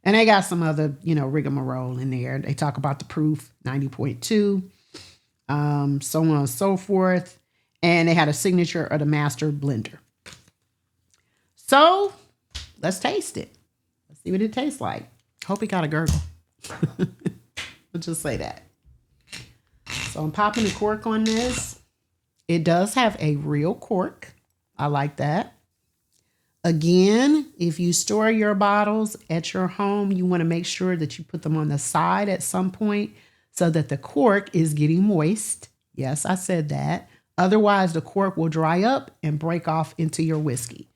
And they got some other, rigmarole in there. They talk about the proof, 90.2. So on and so forth. And they had a signature of the master blender. So let's taste it. Let's see what it tastes like. Hope it got a gurgle. I'll just say that. So I'm popping the cork on this. It does have a real cork. I like that. Again, if you store your bottles at your home, you want to make sure that you put them on the side at some point so that the cork is getting moist. Yes, I said that. Otherwise, the cork will dry up and break off into your whiskey.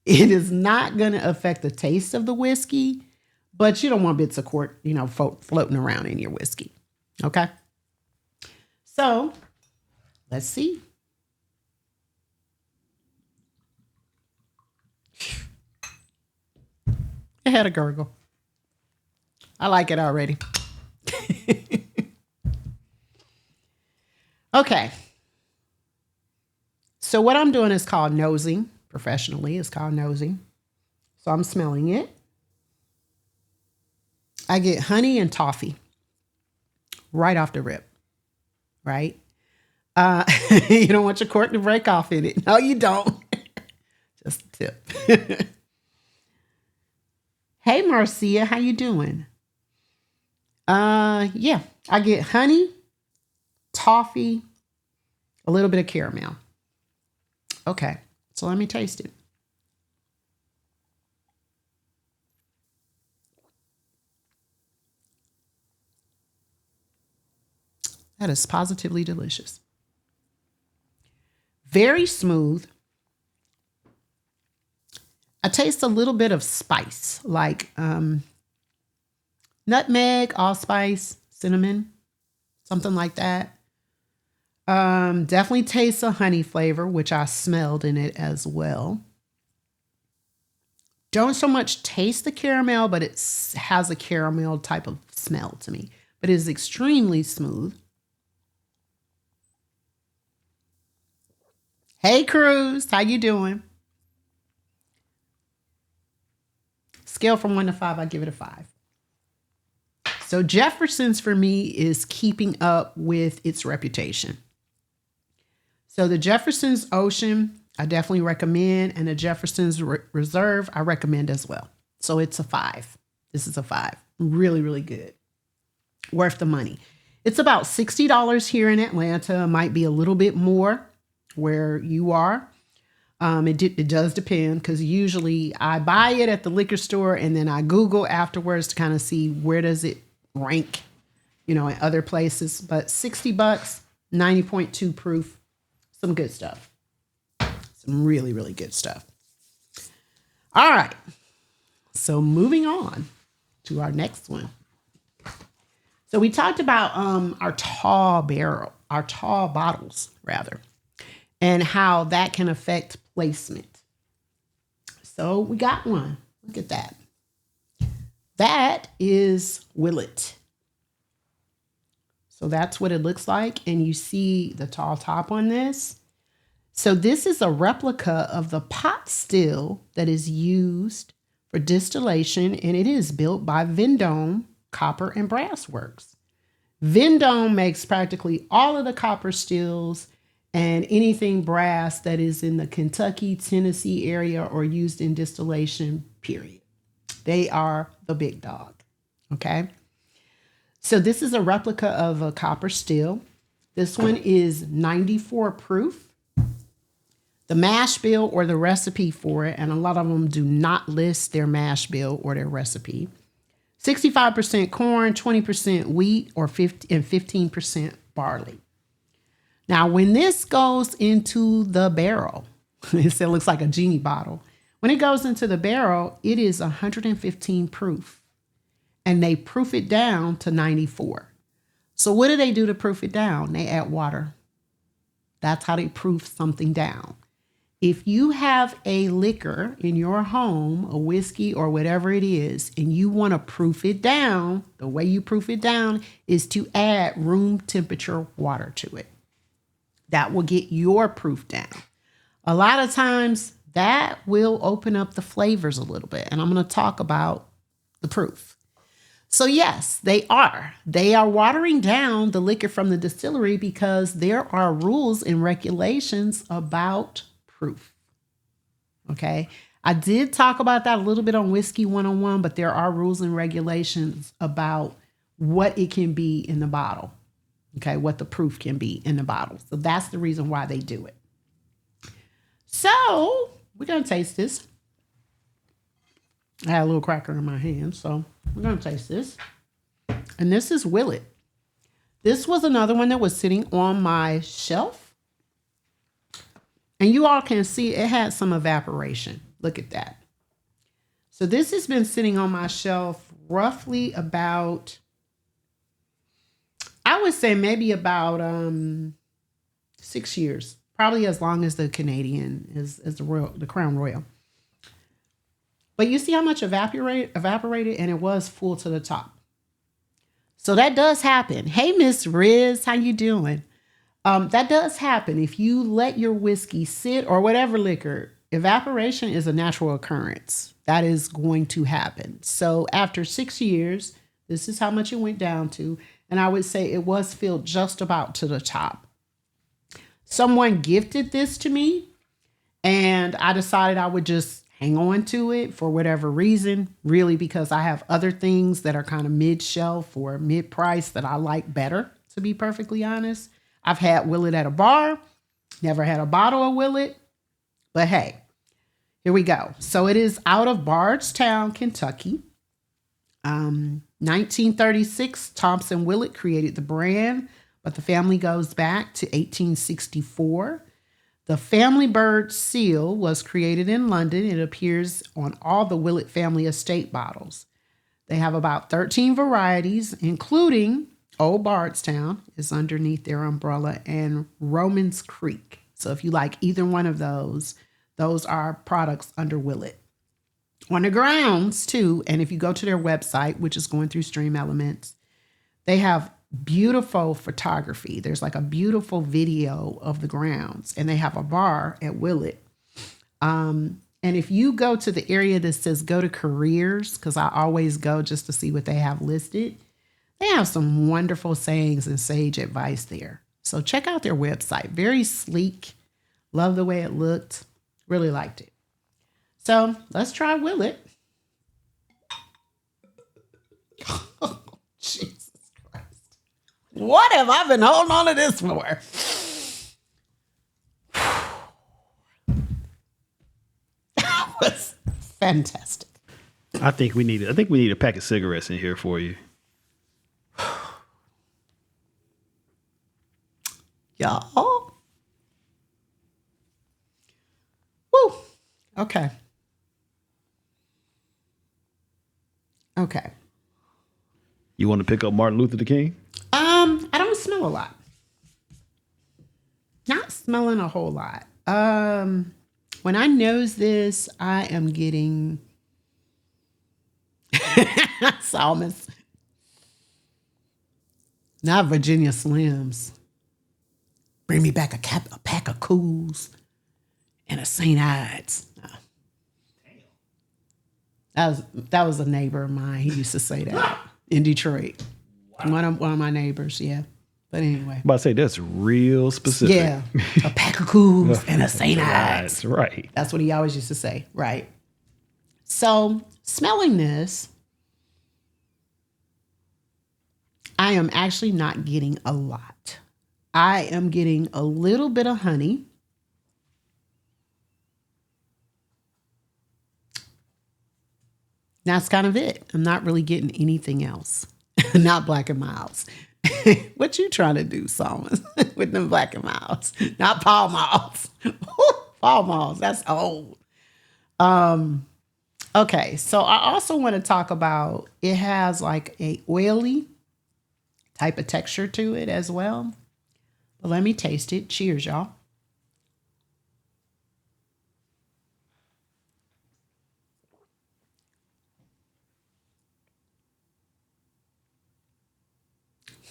It is not going to affect the taste of the whiskey, but you don't want bits of cork, floating around in your whiskey. Okay? So, let's see. It had a gurgle. I like it already. Okay. So what I'm doing is called nosing. Professionally, it's called nosing. So I'm smelling it. I get honey and toffee right off the rip, right? You don't want your cork to break off in it. No, you don't. Just a tip. Hey, Marcia, how you doing? Yeah, I get honey, toffee, a little bit of caramel. Okay, so let me taste it. That is positively delicious. Very smooth. I taste a little bit of spice, like nutmeg, allspice, cinnamon, something like that. Definitely tastes a honey flavor, which I smelled in it as well. Don't so much taste the caramel, but it has a caramel type of smell to me. But it is extremely smooth. Hey, Cruz, how you doing? Scale from 1 to 5, I give it a 5. So Jefferson's for me is keeping up with its reputation. So the Jeffersons Ocean, I definitely recommend, and the Jeffersons Reserve, I recommend as well. So it's a 5. This is a 5. Really, really good. Worth the money. It's about $60 here in Atlanta. It might be a little bit more where you are. It does depend, because usually I buy it at the liquor store and then I Google afterwards to kind of see where does it rank, in other places. But $60, 90.2 proof, some good stuff. Some really, really good stuff. All right. So moving on to our next one. So we talked about our tall bottles, and how that can affect placement. So we got one. Look at that. That is Willet. So that's what it looks like. And you see the tall top on this. So this is a replica of the pot still that is used for distillation, and it is built by Vendome Copper and Brass Works. Vendome makes practically all of the copper stills and anything brass that is in the Kentucky, Tennessee area or used in distillation, period. They are the big dog, okay? So this is a replica of a copper still. This one is 94 proof. The mash bill or the recipe for it, and a lot of them do not list their mash bill or their recipe. 65% corn, 20% wheat, and 15% barley. Now, when this goes into the barrel, it looks like a genie bottle. When it goes into the barrel, it is 115 proof, and they proof it down to 94. So what do they do to proof it down? They add water. That's how they proof something down. If you have a liquor in your home, a whiskey or whatever it is, and you want to proof it down, the way you proof it down is to add room temperature water to it. That will get your proof down. A lot of times that will open up the flavors a little bit, and I'm going to talk about the proof. So yes, they are watering down the liquor from the distillery because there are rules and regulations about proof. Okay. I did talk about that a little bit on Whiskey 101, but there are rules and regulations about what it can be in the bottle. Okay. What the proof can be in the bottle. So that's the reason why they do it. So we're going to taste this. I had a little cracker in my hand, so we're going to taste this. And this is Willet. This was another one that was sitting on my shelf. And you all can see it had some evaporation. Look at that. So this has been sitting on my shelf roughly about, I would say maybe about 6 years. Probably as long as the Canadian is the Crown Royal. But you see how much evaporated, and it was full to the top. So that does happen. Hey, Miss Riz, how you doing? That does happen. If you let your whiskey sit or whatever liquor, evaporation is a natural occurrence. That is going to happen. So after 6 years, this is how much it went down to. And I would say it was filled just about to the top. Someone gifted this to me, and I decided I would just hang on to it for whatever reason, really because I have other things that are kind of mid-shelf or mid-price that I like better, to be perfectly honest. I've had Willet at a bar, never had a bottle of Willet, but hey, here we go. So it is out of Bardstown, Kentucky. 1936, Thompson Willet created the brand, but the family goes back to 1864. The family bird seal was created in London. It appears on all the Willet family estate bottles. They have about 13 varieties, including Old Bardstown is underneath their umbrella, and Romans Creek. So if you like either one of those are products under Willet. On the grounds too, and if you go to their website, which is going through Stream Elements, they have beautiful photography. There's like a beautiful video of the grounds, and they have a bar at Willet. And if you go to the area that says go to careers, because I always go just to see what they have listed, they have some wonderful sayings and sage advice there. So check out their website. Very sleek. Love the way it looked. Really liked it. So let's try Willet. Oh, Jesus Christ. What have I been holding on to this for? That was fantastic. I think we need a pack of cigarettes in here for you. Y'all. Woo. Okay. Okay. You want to pick up Martin Luther King? I don't smell a lot. Not smelling a whole lot. When I nose this, I am getting Salmons. Not Virginia Slims. Bring me back a pack of Cools and a St. Ides. No. That was a neighbor of mine. He used to say that in Detroit. Wow. One of my neighbors, yeah. But anyway. But I say that's real specific. Yeah. A pack of Cools and a St. Ides. Right. That's what he always used to say. Right. So smelling this, I am actually not getting a lot. I am getting a little bit of honey. That's kind of it. I'm not really getting anything else. Not Black and Milds. What you trying to do, Solomon, with them Black and Milds? Not Pall Malls. Pall Malls, that's old. Okay, so I also want to talk about, it has like a oily type of texture to it as well. But let me taste it. Cheers, y'all.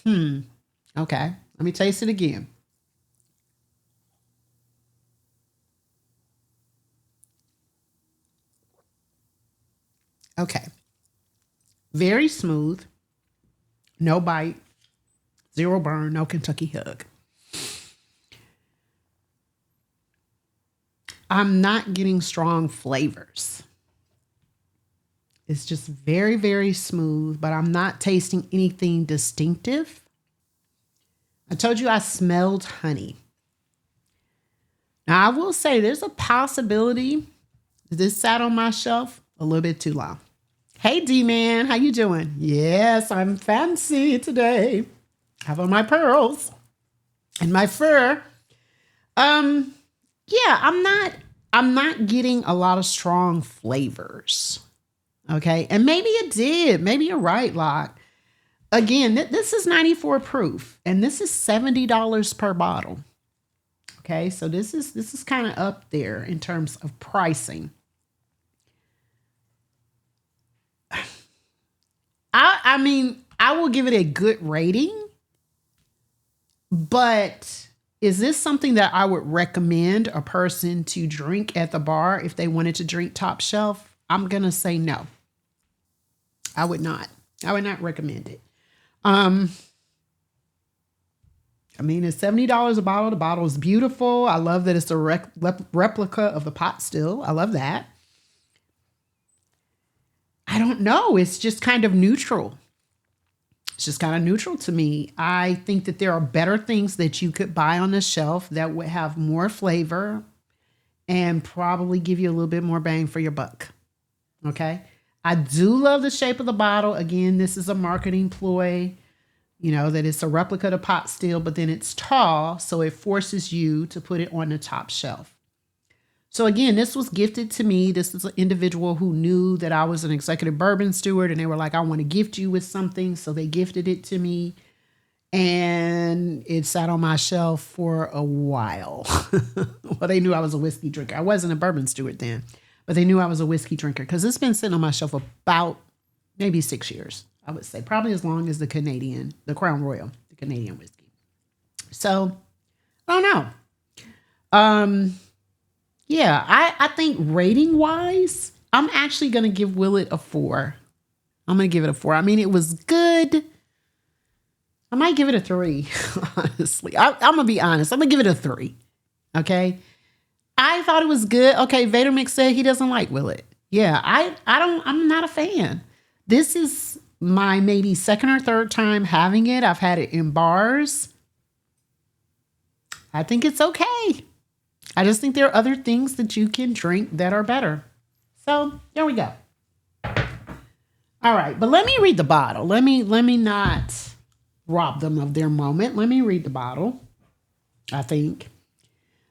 Okay, let me taste it again. Okay. Very smooth. No bite. Zero burn. No Kentucky hug. I'm not getting strong flavors. It's just very, very smooth, but I'm not tasting anything distinctive. I told you I smelled honey. Now, I will say there's a possibility this sat on my shelf a little bit too long. Hey, D-Man, how you doing? Yes, I'm fancy today. Have on my pearls and my fur. Yeah, I'm not getting a lot of strong flavors. Okay, and maybe it did. Maybe you're right, Locke. Again, this is 94 proof, and this is $70 per bottle. Okay, so this is kind of up there in terms of pricing. I mean, I will give it a good rating, but is this something that I would recommend a person to drink at the bar if they wanted to drink top shelf? I'm going to say no. I would not. I would not recommend it. I mean, it's $70 a bottle. The bottle is beautiful. I love that it's a replica of the pot still. I love that. I don't know. It's just kind of neutral. It's just kind of neutral to me. I think that there are better things that you could buy on the shelf that would have more flavor and probably give you a little bit more bang for your buck. Okay. I do love the shape of the bottle. Again, this is a marketing ploy. that it's a replica of the pot still, but then it's tall, so it forces you to put it on the top shelf. So again, this was gifted to me. This is an individual who knew that I was an executive bourbon steward, and they were like, I want to gift you with something. So they gifted it to me, and it sat on my shelf for a while. Well, they knew I was a whiskey drinker. I wasn't a bourbon steward then, but they knew I was a whiskey drinker because it's been sitting on my shelf about maybe 6 years, I would say. Probably as long as the Crown Royal, the Canadian whiskey. So, I don't know. Yeah, I think rating wise, I'm actually going to give Willet a 4. I'm going to give it a 4. I mean, it was good. I might give it a 3, honestly. I'm going to be honest. I'm going to give it a 3. Okay. I thought it was good. Okay. Vader Mix said he doesn't like Willet. Yeah, I'm not a fan. This is my maybe second or third time having it. I've had it in bars. I think it's okay. I just think there are other things that you can drink that are better. So there we go. All right, but let me read the bottle. Let me not rob them of their moment. Let me read the bottle. I think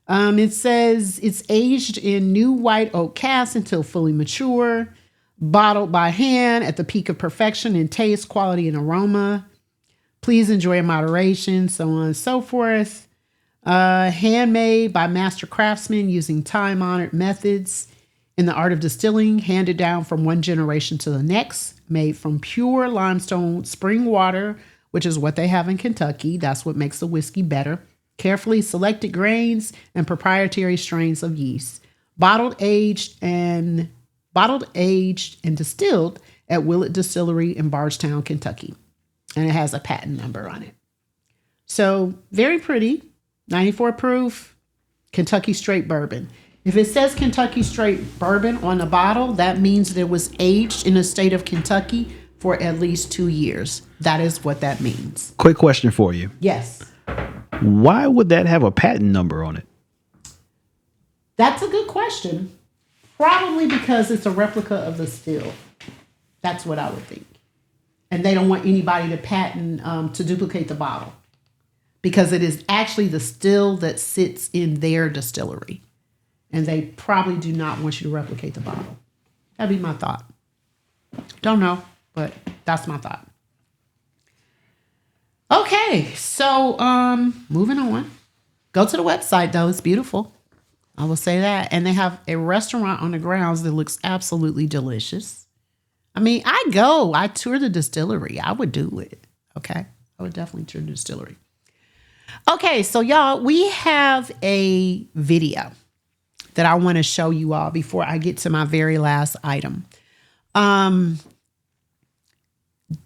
it says it's aged in new white oak casks until fully mature, bottled by hand at the peak of perfection in taste, quality, and aroma. Please enjoy in moderation, so on and so forth. Handmade by master craftsmen using time-honored methods in the art of distilling, handed down from one generation to the next, made from pure limestone spring water, which is what they have in Kentucky. That's what makes the whiskey better. Carefully selected grains and proprietary strains of yeast. Bottled, aged, and distilled at Willet Distillery in Bardstown, Kentucky. And it has a patent number on it. So very pretty. 94 proof, Kentucky straight bourbon. If it says Kentucky straight bourbon on the bottle, that means it was aged in the state of Kentucky for at least 2 years. That is what that means. Quick question for you. Yes. Why would that have a patent number on it? That's a good question. Probably because it's a replica of the still. That's what I would think. And they don't want anybody to patent to duplicate the bottle, because it is actually the still that sits in their distillery. And they probably do not want you to replicate the bottle. That'd be my thought. Don't know, but that's my thought. Okay, so moving on. Go to the website, though. It's beautiful. I will say that. And they have a restaurant on the grounds that looks absolutely delicious. I mean, I tour the distillery. I would do it. Okay, I would definitely tour the distillery. Okay, so y'all, we have a video that I want to show you all before I get to my very last item.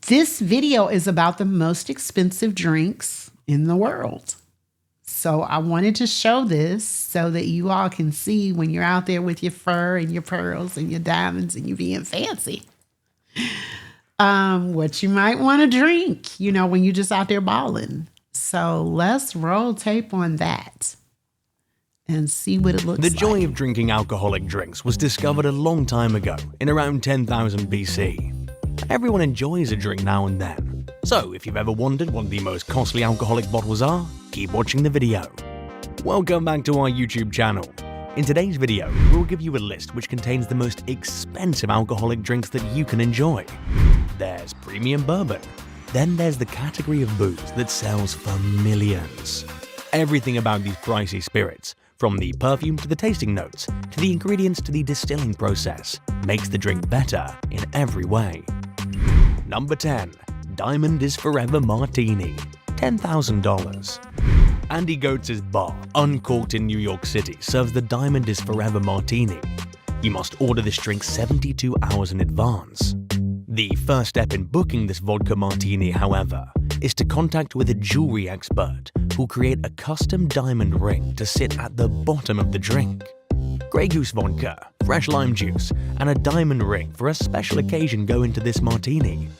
This video is about the most expensive drinks in the world. So I wanted to show this so that you all can see when you're out there with your fur and your pearls and your diamonds and you being fancy, what you might want to drink, when you're just out there balling. So let's roll tape on that and see what it looks like. The joy of drinking alcoholic drinks was discovered a long time ago, in around 10,000 BC. Everyone enjoys a drink now and then. So if you've ever wondered what the most costly alcoholic bottles are, keep watching the video. Welcome back to our YouTube channel. In today's video, we'll give you a list which contains the most expensive alcoholic drinks that you can enjoy. There's premium bourbon. Then there's the category of booze that sells for millions. Everything about these pricey spirits, from the perfume to the tasting notes, to the ingredients to the distilling process, makes the drink better in every way. Number 10. Diamond is Forever Martini, $10,000. Andy Goates' bar, Uncorked in New York City, serves the Diamond is Forever Martini. You must order this drink 72 hours in advance. The first step in booking this vodka martini, however, is to contact with a jewelry expert who'll create a custom diamond ring to sit at the bottom of the drink. Grey Goose vodka, fresh lime juice, and a diamond ring for a special occasion go into this martini.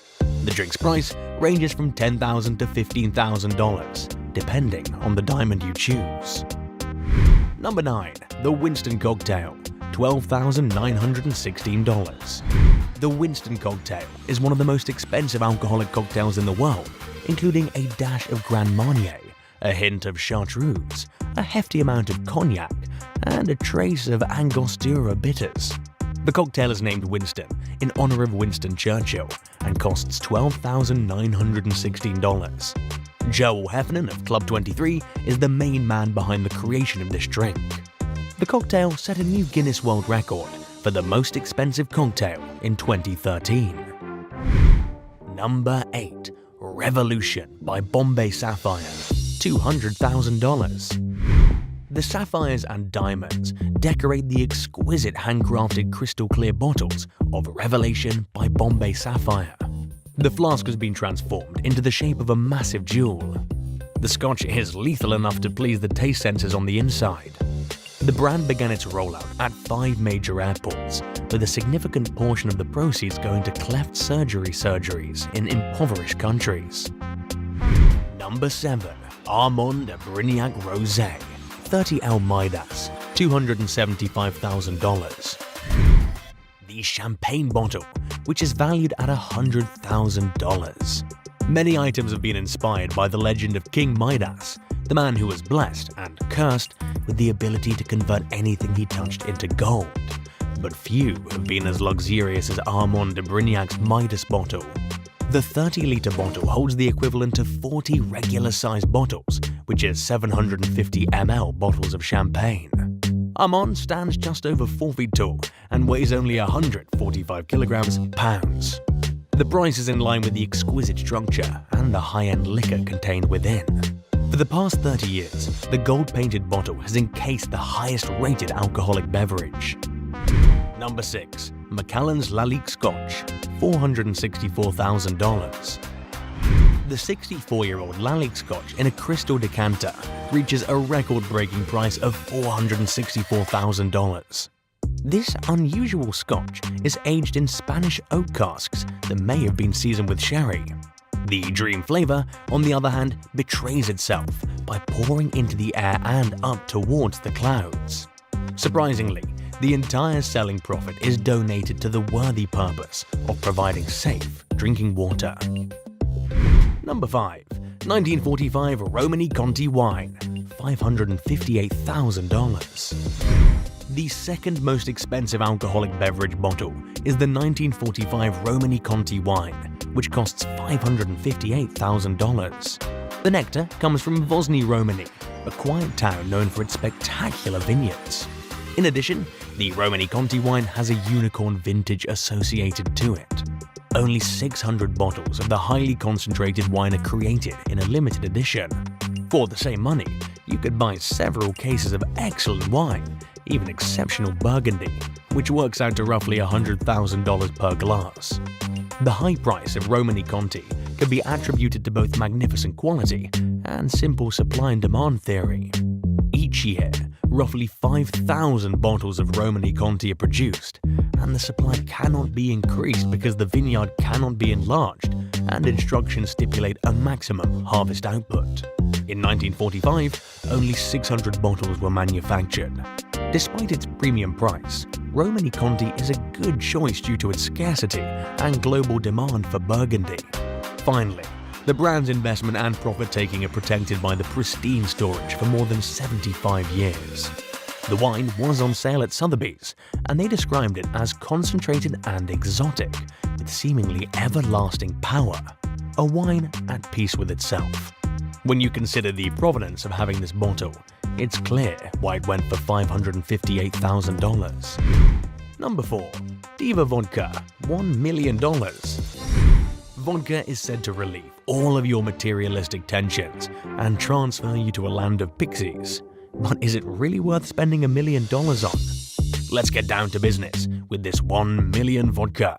The drink's price ranges from $10,000 to $15,000, depending on the diamond you choose. Number 9. The Winston Cocktail, $12,916. The Winston Cocktail is one of the most expensive alcoholic cocktails in the world, including a dash of Grand Marnier, a hint of chartreuse, a hefty amount of cognac, and a trace of Angostura bitters. The cocktail is named Winston in honor of Winston Churchill and costs $12,916. Joel Heffernan of Club 23 is the main man behind the creation of this drink. The cocktail set a new Guinness World Record for the most expensive cocktail in 2013. Number 8. Revolution by Bombay Sapphire, $200,000. The sapphires and diamonds decorate the exquisite handcrafted crystal clear bottles of Revelation by Bombay Sapphire. The flask has been transformed into the shape of a massive jewel. The scotch is lethal enough to please the taste sensors on the inside. The brand began its rollout at 5 major airports, with a significant portion of the proceeds going to cleft surgeries in impoverished countries. Number 7. Armand de Brignac Rosé, 30L Midas, $275,000. The champagne bottle, which is valued at $100,000. Many items have been inspired by the legend of King Midas, the man who was blessed and cursed with the ability to convert anything he touched into gold. But few have been as luxurious as Armand de Brignac's Midas bottle. The 30-litre bottle holds the equivalent of 40 regular-sized bottles, which is 750 ml bottles of champagne. Armand stands just over 4 feet tall and weighs only 145 pounds. The price is in line with the exquisite structure and the high-end liquor contained within. For the past 30 years, the gold-painted bottle has encased the highest-rated alcoholic beverage. Number 6. Macallan's Lalique Scotch, $464,000. The 64-year-old Lalique Scotch in a crystal decanter reaches a record-breaking price of $464,000. This unusual Scotch is aged in Spanish oak casks that may have been seasoned with sherry. The dream flavor, on the other hand, betrays itself by pouring into the air and up towards the clouds. Surprisingly, the entire selling profit is donated to the worthy purpose of providing safe drinking water. Number 5. 1945 Romani Conti wine, $558,000. The second most expensive alcoholic beverage bottle is the 1945 Romani Conti wine, which costs $558,000. The nectar comes from Vosny Romani, a quiet town known for its spectacular vineyards. In addition, the Romani Conti wine has a unicorn vintage associated to it. Only 600 bottles of the highly concentrated wine are created in a limited edition. For the same money, you could buy several cases of excellent wine, even exceptional Burgundy, which works out to roughly $100,000 per glass. The high price of Romani Conti can be attributed to both magnificent quality and simple supply and demand theory. Each year, roughly 5,000 bottles of Romani Conti are produced, and the supply cannot be increased because the vineyard cannot be enlarged, and instructions stipulate a maximum harvest output. In 1945, only 600 bottles were manufactured. Despite its premium price, Romani Conti is a good choice due to its scarcity and global demand for Burgundy. Finally, the brand's investment and profit-taking are protected by the pristine storage for more than 75 years. The wine was on sale at Sotheby's, and they described it as concentrated and exotic, with seemingly everlasting power, a wine at peace with itself. When you consider the provenance of having this bottle, it's clear why it went for $558,000. Number 4. Diva Vodka, $1 million. Vodka is said to relieve all of your materialistic tensions and transfer you to a land of pixies. But is it really worth spending $1 million on? Let's get down to business with this 1 million vodka.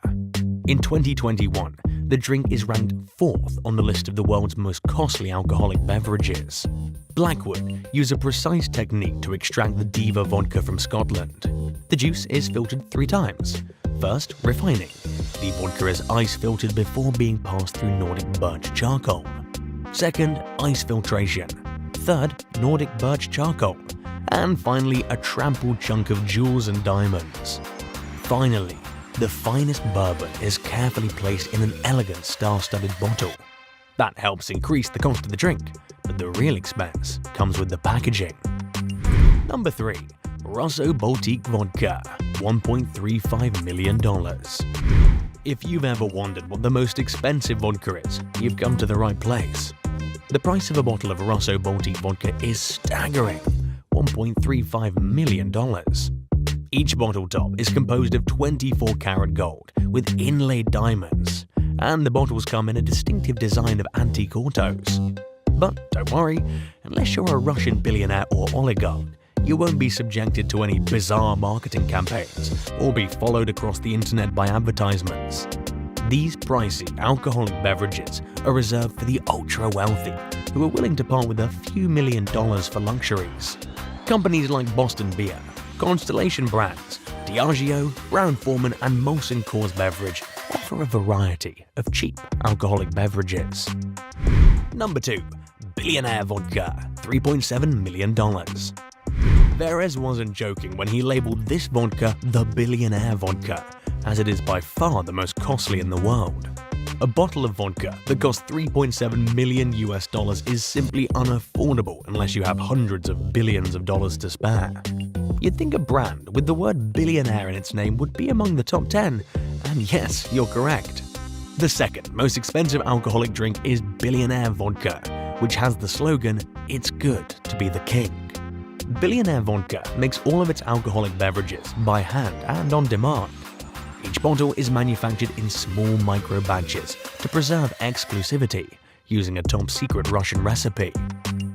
In 2021, the drink is ranked 4th on the list of the world's most costly alcoholic beverages. Blackwood use a precise technique to extract the Diva vodka from Scotland. The juice is filtered 3 times. First, refining. The vodka is ice filtered before being passed through Nordic birch charcoal. Second, ice filtration. Third, Nordic birch charcoal. And finally, a trampled chunk of jewels and diamonds. Finally, the finest bourbon is carefully placed in an elegant star-studded bottle. That helps increase the cost of the drink, but the real expense comes with the packaging. Number 3. Rosso Baltic Vodka, $1.35 million. If you've ever wondered what the most expensive vodka is, you've come to the right place. The price of a bottle of Rosso Baltic vodka is staggering, $1.35 million. Each bottle top is composed of 24 karat gold with inlaid diamonds, and the bottles come in a distinctive design of antique autos. But don't worry, unless you're a Russian billionaire or oligarch, you won't be subjected to any bizarre marketing campaigns or be followed across the internet by advertisements. These pricey alcoholic beverages are reserved for the ultra-wealthy who are willing to part with a few $1 million for luxuries. Companies like Boston Beer, Constellation Brands, Diageo, Brown-Forman and Molson Coors Beverage offer a variety of cheap alcoholic beverages. Number 2. Billionaire Vodka, $3.7 million. Verez wasn't joking when he labeled this vodka the Billionaire Vodka, as it is by far the most costly in the world. A bottle of vodka that costs $3.7 million is simply unaffordable unless you have hundreds of billions of dollars to spare. You'd think a brand with the word billionaire in its name would be among the top 10, and yes, you're correct. The second most expensive alcoholic drink is Billionaire Vodka, which has the slogan, "It's good to be the king." Billionaire Vodka makes all of its alcoholic beverages by hand and on demand. Each bottle is manufactured in small micro batches to preserve exclusivity, using a top-secret Russian recipe.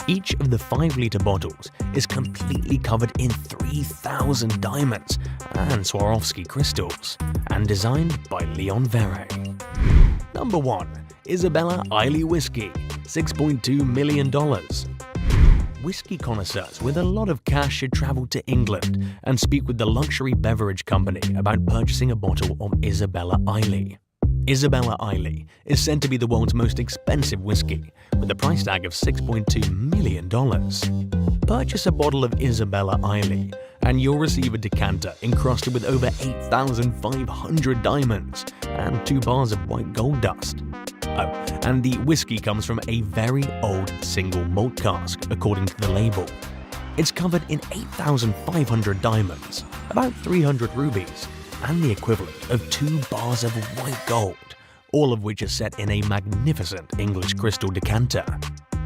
Each of the 5-liter bottles is completely covered in 3,000 diamonds and Swarovski crystals, and designed by Leon Verre. Number 1. Isabella Eiley Whiskey, $6.2 million. Whiskey connoisseurs with a lot of cash should travel to England and speak with the luxury beverage company about purchasing a bottle of Isabella Eiley. Isabella Eiley is said to be the world's most expensive whiskey, with a price tag of $6.2 million. Purchase a bottle of Isabella Eiley, and you'll receive a decanter encrusted with over 8,500 diamonds and 2 bars of white gold dust. Oh, and the whiskey comes from a very old single malt cask, according to the label. It's covered in 8,500 diamonds, about 300 rubies, and the equivalent of 2 bars of white gold, all of which are set in a magnificent English crystal decanter.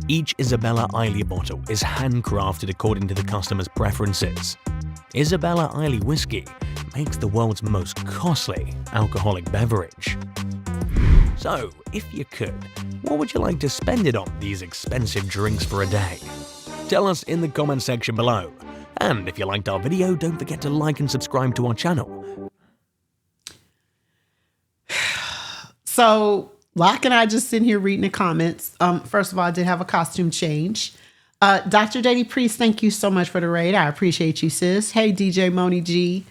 Each Isabella Eiley bottle is handcrafted according to the customer's preferences. Isabella Eiley whiskey makes the world's most costly alcoholic beverage. So, if you could, what would you like to spend it on these expensive drinks for a day? Tell us in the comment section below. And if you liked our video, don't forget to like and subscribe to our channel. So, Locke and I just sitting here reading the comments. First of all, I did have a costume change. Dr. Daddy Priest, thank you so much for the raid. I appreciate you, sis. Hey, DJ Moni G.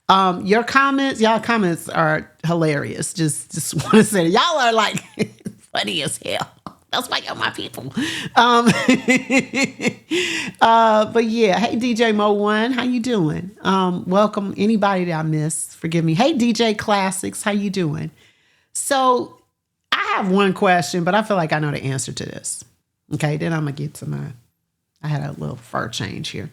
Y'all comments are hilarious. Just want to say that y'all are like funny as hell. That's why y'all my people. But yeah, hey DJ Mo1, how you doing? Welcome anybody that I missed. Forgive me. Hey DJ Classics, how you doing? So I have one question, but I feel like I know the answer to this. Okay, then I'm gonna get to I had a little fur change here.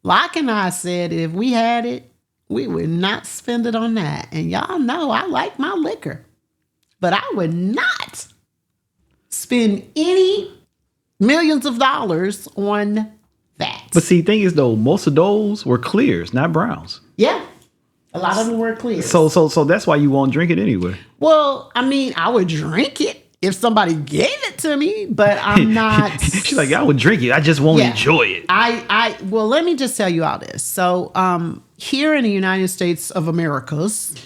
Locke and I said if we had it, we would not spend it on that. And y'all know I like my liquor, but I would not spend any millions of dollars on that. But see, thing is though, most of those were clears, not browns. Yeah. A lot of them were clears. So that's why you won't drink it anyway. Well, I mean, I would drink it if somebody gave it to me, but I'm not. She's like, I would drink it. I just won't enjoy it. Well, let me just tell you all this. So here in the United States of Americas,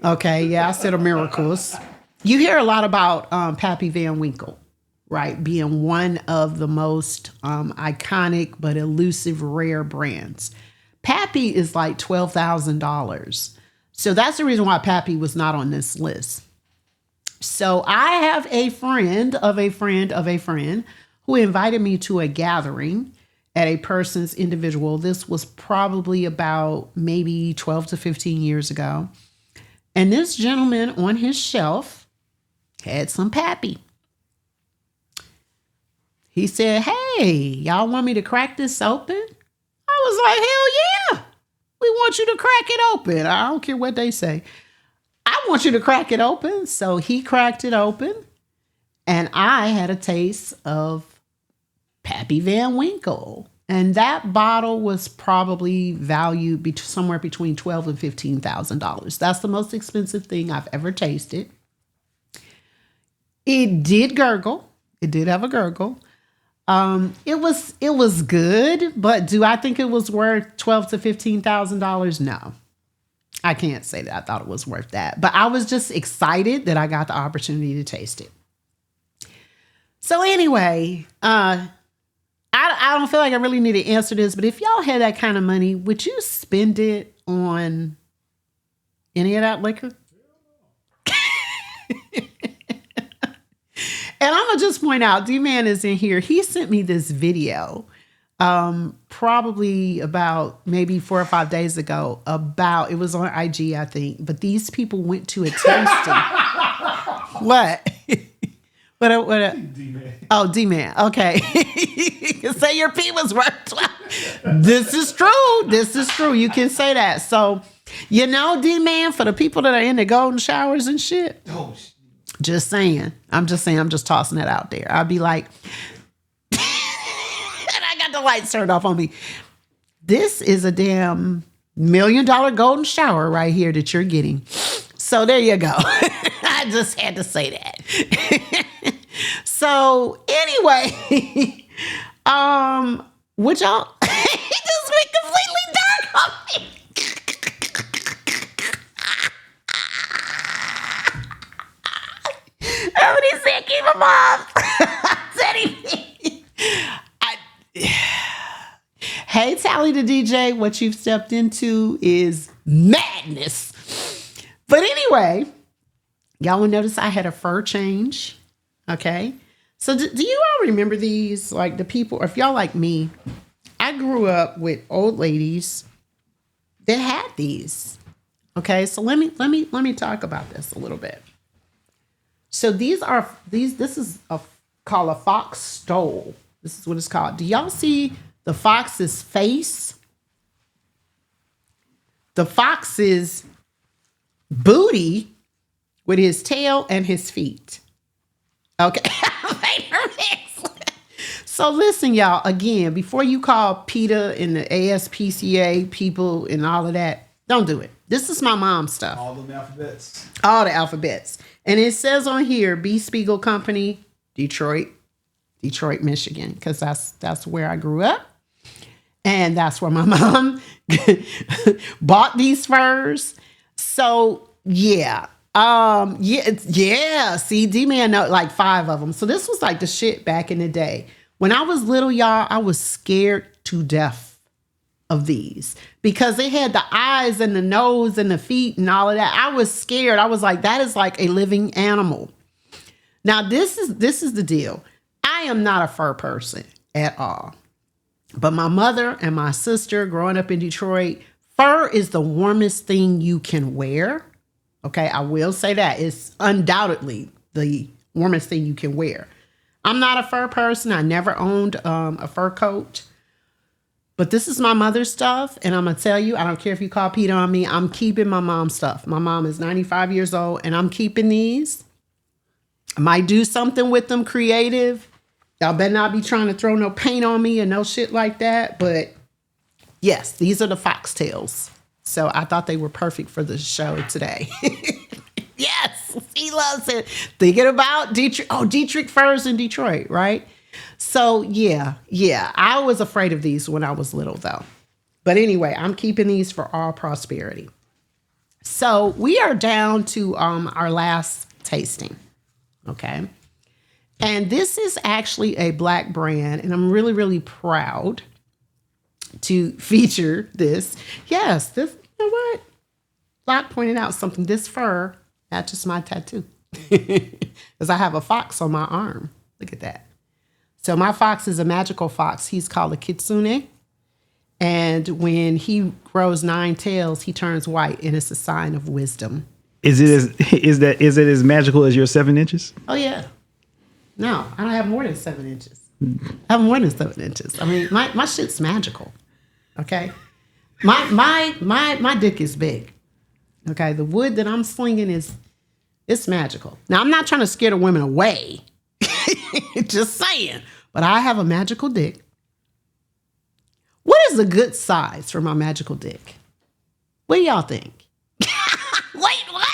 okay, yeah, I said Americas, you hear a lot about Pappy Van Winkle, right? Being one of the most iconic but elusive rare brands. Pappy is like $12,000. So that's the reason why Pappy was not on this list. So I have a friend of a friend of a friend who invited me to a gathering at a person's individual. This was probably about maybe 12 to 15 years ago. And this gentleman on his shelf had some Pappy. He said, hey, y'all want me to crack this open? I was like, hell yeah. We want you to crack it open. I don't care what they say. I want you to crack it open. So he cracked it open. And I had a taste of Pappy Van Winkle. And that bottle was probably valued somewhere between $12,000 and $15,000. That's the most expensive thing I've ever tasted. It did gurgle. It did have a gurgle. It was good, but do I think it was worth $12,000 to $15,000? No, I can't say that I thought it was worth that. But I was just excited that I got the opportunity to taste it. So anyway, I don't feel like I really need to answer this, but if y'all had that kind of money, would you spend it on any of that liquor? And I'm going to just point out, D-Man is in here. He sent me this video probably about maybe 4 or 5 days ago it was on IG, I think. But these people went to a tasting. What? What? D-Man. Oh, D-Man. Okay. You can say your pee was worth 12. This is true. This is true. You can say that. So, D-Man, for the people that are in the golden showers and shit. Oh, just saying. I'm just tossing that out there. I'd be like, and I got the lights turned off on me. This is a damn $1 million golden shower right here that you're getting. So there you go. I just had to say that. So anyway, would y'all, he just went completely dark on me. Everybody said, keep him off. Hey, Tally the DJ, what you've stepped into is madness. But anyway, y'all will notice I had a fur change. Okay. So do you all remember these? Like the people, or if y'all like me, I grew up with old ladies that had these. Okay. So let me talk about this a little bit. So this is called a fox stole. This is what it's called. Do y'all see the fox's face? The fox's booty with his tail and his feet. Okay. So listen, y'all, again, before you call PETA and the ASPCA people and all of that, don't do it. This is my mom's stuff. All the alphabets. All the alphabets. And it says on here, B. Spiegel Company, Detroit, Michigan, because that's where I grew up. And that's where my mom bought these furs. So, yeah. Yeah. See, D-Man know like 5 of them. So this was like the shit back in the day. When I was little, y'all, I was scared to death of these because they had the eyes and the nose and the feet and all of that. I was scared. I was like, that is like a living animal. Now, this is the deal. I am not a fur person at all. But my mother and my sister growing up in Detroit, fur is the warmest thing you can wear. Okay, I will say that. It's undoubtedly the warmest thing you can wear. I'm not a fur person. I never owned a fur coat. But this is my mother's stuff. And I'm going to tell you, I don't care if you call PETA on me, I'm keeping my mom's stuff. My mom is 95 years old and I'm keeping these. I might do something with them creative. Y'all better not be trying to throw no paint on me and no shit like that. But yes, these are the foxtails. So I thought they were perfect for the show today. Yes, he loves it. Thinking about Dietrich. Oh, Dietrich Furs in Detroit, right? So yeah. I was afraid of these when I was little, though. But anyway, I'm keeping these for all prosperity. So we are down to our last tasting. Okay. And this is actually a Black brand, and I'm really, really proud to feature this. Yes, this, you know what? Doc pointed out something. This fur matches my tattoo. Because I have a fox on my arm. Look at that. So my fox is a magical fox. He's called a kitsune. And when he grows 9 tails, he turns white, and it's a sign of wisdom. Is it as magical as your 7 inches? Oh yeah. No, I don't have more than 7 inches. I have more than 7 inches. I mean, my shit's magical. Okay. My dick is big. Okay. The wood that I'm slinging it's magical. Now I'm not trying to scare the women away. Just saying. But I have a magical dick. What is a good size for my magical dick? What do y'all think? Wait, what?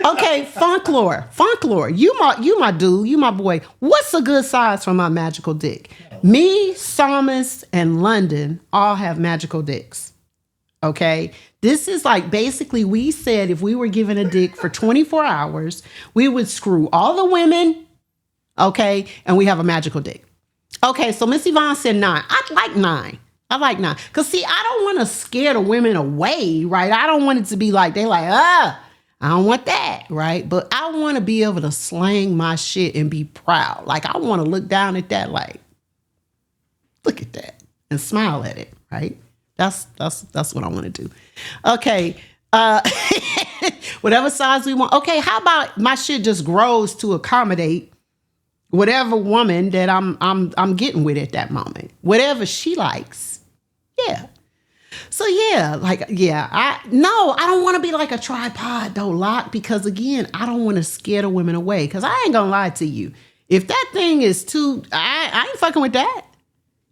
Okay, Funklore. You my dude, you my boy. What's a good size for my magical dick? Me, Psalmist, and London all have magical dicks. Okay? This is like basically we said if we were given a dick for 24 hours, we would screw all the women, okay? And we have a magical dick. Okay, so Miss Yvonne said 9. I like 9. Because, see, I don't want to scare the women away, right? I don't want it to be like, they like, I don't want that, right? But I want to be able to slang my shit and be proud. Like, I want to look down at that like, look at that and smile at it, right? That's what I want to do. Okay. Whatever size we want. Okay, how about my shit just grows to accommodate whatever woman that I'm getting with at that moment. Whatever she likes. Yeah. So yeah, I don't want to be like a tripod though, Locke, because again, I don't want to scare the women away. Cause I ain't gonna lie to you. If that thing is too, I ain't fucking with that.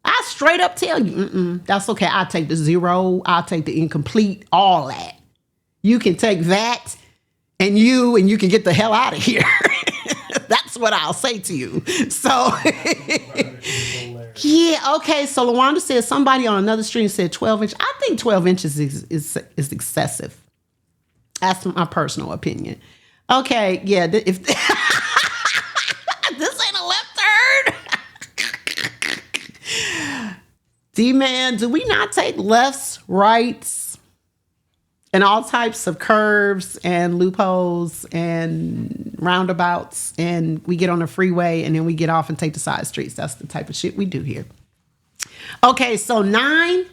I straight up tell you, that's okay. I'll take the 0. I'll take the incomplete, all that. You can take that and you can get the hell out of here. That's what I'll say to you. So, yeah, okay. So LaWanda said somebody on another stream said 12 inch. I think 12 inches is excessive. That's my personal opinion. Okay, yeah. If this ain't a left turn. D-man, do we not take lefts, rights, and all types of curves and loopholes and roundabouts, and we get on the freeway and then we get off and take the side streets? That's the type of shit we do here. Okay, so 9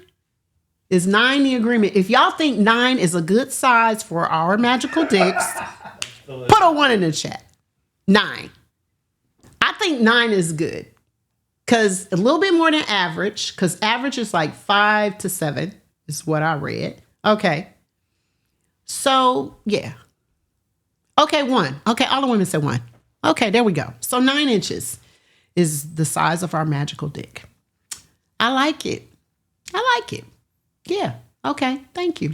is 9 the agreement. If y'all think 9 is a good size for our magical dicks, put a 1 in the chat. 9. I think 9 is good. Because a little bit more than average, because average is like 5 to 7 is what I read. Okay. So, yeah. Okay, 1. Okay, all the women said 1. Okay, there we go. So 9 inches is the size of our magical dick. I like it. Yeah. Okay, thank you.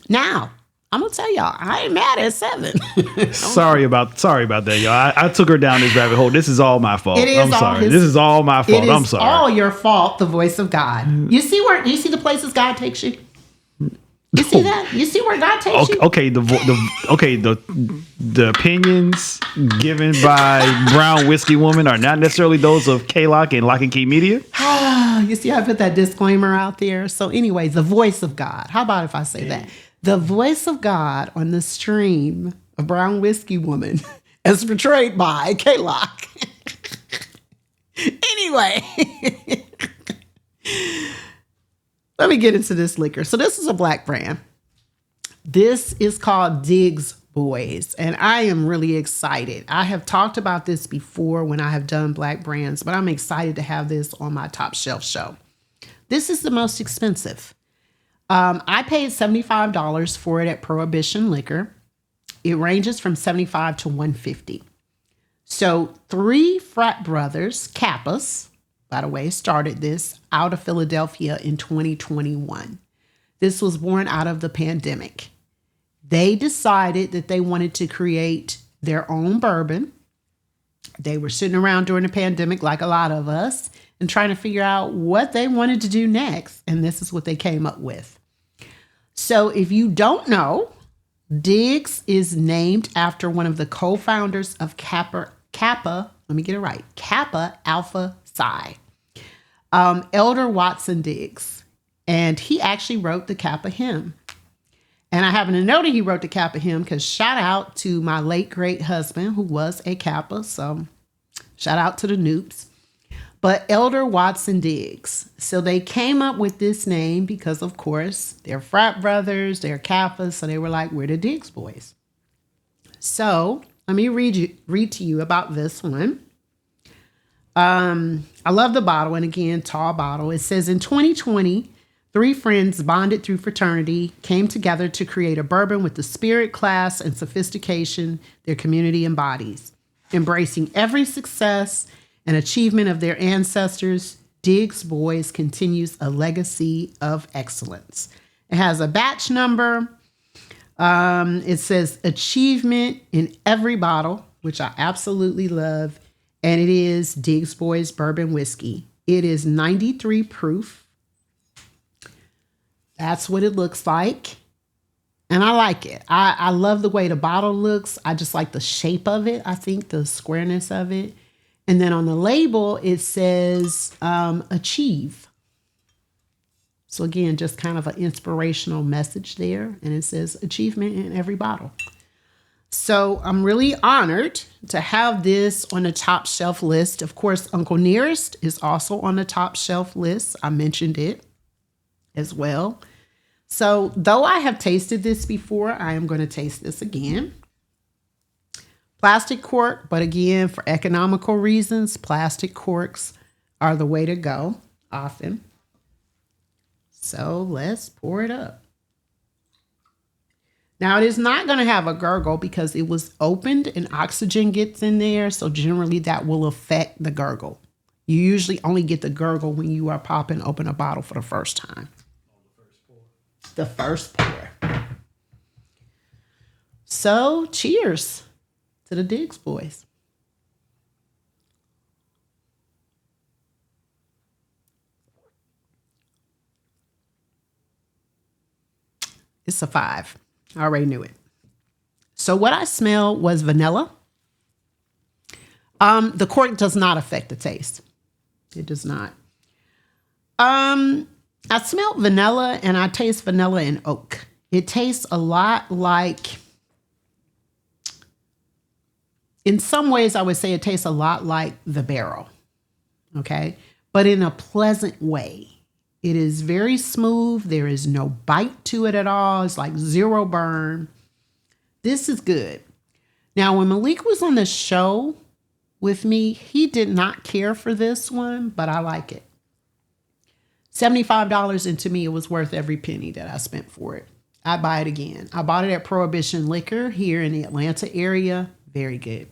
Now, I'm going to tell y'all, I ain't mad at 7. Sorry about that, y'all. I took her down this rabbit hole. This is all my fault. I'm sorry. This is all my fault. I'm sorry. It is all your fault, the voice of God. You see the places God takes you? You see that? You see where God takes you? Okay, the opinions given by Brown Whiskey Woman are not necessarily those of K-Lock and Lock and Key Media. You see, I put that disclaimer out there. So anyway, the voice of God. How about if I say that? The voice of God on the stream of Brown Whiskey Woman as portrayed by K-Lock. Anyway, let me get into this liquor. So this is a black brand. This is called Diggs Boys, and I am really excited. I have talked about this before when I have done black brands, but I'm excited to have this on my top shelf show. This is the most expensive. I paid $75 for it at Prohibition Liquor. It ranges from $75 to $150. So 3 frat brothers, Kappas, by the way, started this out of Philadelphia in 2021. This was born out of the pandemic. They decided that they wanted to create their own bourbon. They were sitting around during the pandemic, like a lot of us, and trying to figure out what they wanted to do next. And this is what they came up with. So if you don't know, Diggs is named after one of the co-founders of Kappa, let me get it right, Kappa Alpha Psi, Elder Watson Diggs. And he actually wrote the Kappa hymn. And I happen to know that he wrote the Kappa hymn because shout out to my late great husband who was a Kappa. So shout out to the noobs. but Elder Watson Diggs. So they came up with this name because, of course, they're frat brothers, they're Kappas, so they were like, we're the Diggs boys. So let me read to you about this one. I love the bottle, and again, tall bottle. It says, in 2020, 3 friends bonded through fraternity, came together to create a bourbon with the spirit, class, and sophistication their community embodies. Embracing every success and achievement of their ancestors, Diggs Boys continues a legacy of excellence. It has a batch number. It says achievement in every bottle, which I absolutely love. And it is Diggs Boys Bourbon Whiskey. It is 93 proof. That's what it looks like. And I like it. I love the way the bottle looks. I just like the shape of it. I think the squareness of it. And then on the label, it says achieve. So again, just kind of an inspirational message there. And it says achievement in every bottle. So I'm really honored to have this on the top shelf list. Of course, Uncle Nearest is also on the top shelf list. I mentioned it as well. So though I have tasted this before, I am going to taste this again. Plastic cork, but again, for economical reasons, plastic corks are the way to go often. So let's pour it up. Now, it is not going to have a gurgle because it was opened and oxygen gets in there. So generally that will affect the gurgle. You usually only get the gurgle when you are popping open a bottle for the first time. The first pour. So cheers to the Diggs Boys. It's a 5. I already knew it. So what I smelled was vanilla. The cork does not affect the taste. It does not. I smelled vanilla and I taste vanilla and oak. It tastes a lot like, in some ways I would say it tastes a lot like the barrel. Okay. But in a pleasant way. It is very smooth. There is no bite to it at all. It's like zero burn. This is good. Now, when Malik was on the show with me, he did not care for this one, but I like it. $75, and to me, it was worth every penny that I spent for it. I'd buy it again. I bought it at Prohibition Liquor here in the Atlanta area. Very good.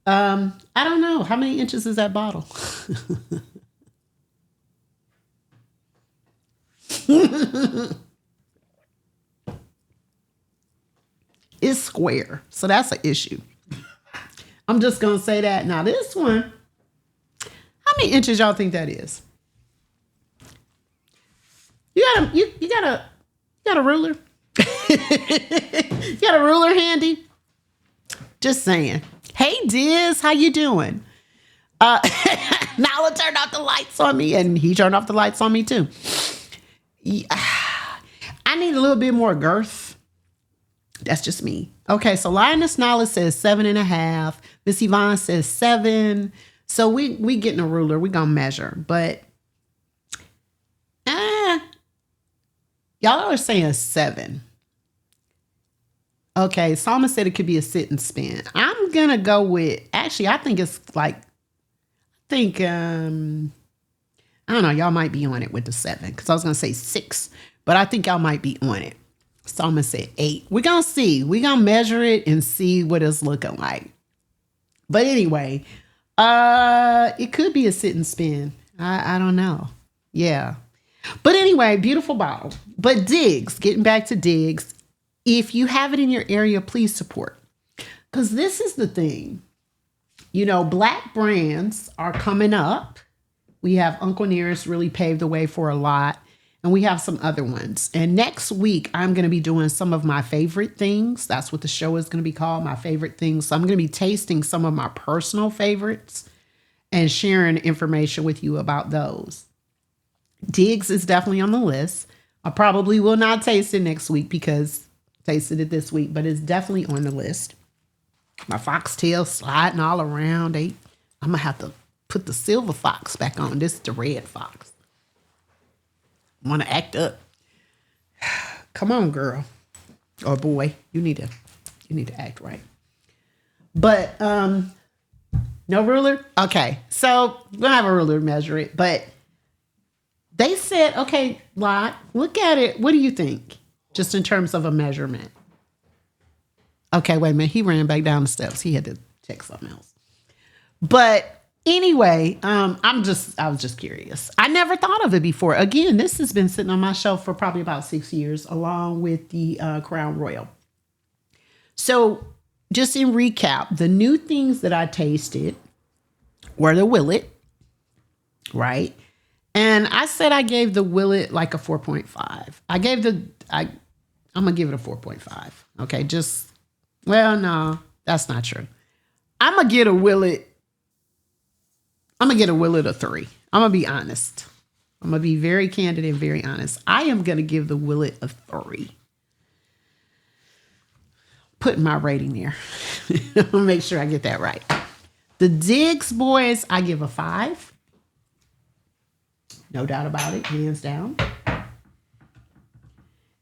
I don't know. How many inches is that bottle? It's square, so that's an issue. I'm just gonna say that. Now this one, how many inches y'all think that is? You got a ruler? You got a ruler handy? Just saying. Hey Diz, how you doing? Nala turned off the lights on me, and he turned off the lights on me too. I need a little bit more girth. That's just me. Okay, so Lioness Nala says 7.5. Miss Yvonne says 7. So we getting a ruler. We gonna measure, but y'all are saying 7. Okay, Salma said it could be a sit and spin. I'm gonna go with, actually, I think it's like, I don't know, y'all might be on it with the 7 because I was gonna say 6, but I think y'all might be on it. So I'm gonna say 8. We're gonna see. We're gonna measure it and see what it's looking like. But anyway, it could be a sit and spin. I don't know. Yeah. But anyway, beautiful bottle. But Diggs, getting back to Diggs, if you have it in your area, please support. Because this is the thing. You know, Black brands are coming up. We have Uncle Nearest really paved the way for a lot. And we have some other ones. And next week, I'm going to be doing some of my favorite things. That's what the show is going to be called, my favorite things. So I'm going to be tasting some of my personal favorites and sharing information with you about those. Diggs is definitely on the list. I probably will not taste it next week because I tasted it this week, but it's definitely on the list. My foxtail sliding all around. I'm going to have to put the silver fox back on. This is the red fox. Want to act up. Come on, girl. Or boy, you need to act right. But no ruler? Okay. So we're gonna have a ruler to measure it, but they said, okay, Lot, look at it. What do you think? Just in terms of a measurement. Okay, wait a minute. He ran back down the steps. He had to check something else. But anyway, I was just curious. I never thought of it before. Again, this has been sitting on my shelf for probably about 6 years, along with the Crown Royal. So just in recap, the new things that I tasted were the Willet, right? And I said I gave the Willet like a 4.5. I'm going to give it a 4.5. Okay, no, that's not true. I'm going to get a Willet a 3. I'm going to be honest. I'm going to be very candid and very honest. I am going to give the Willet a 3. Putting my rating there. I'll make sure I get that right. The Diggs boys, I give a 5. No doubt about it, hands down.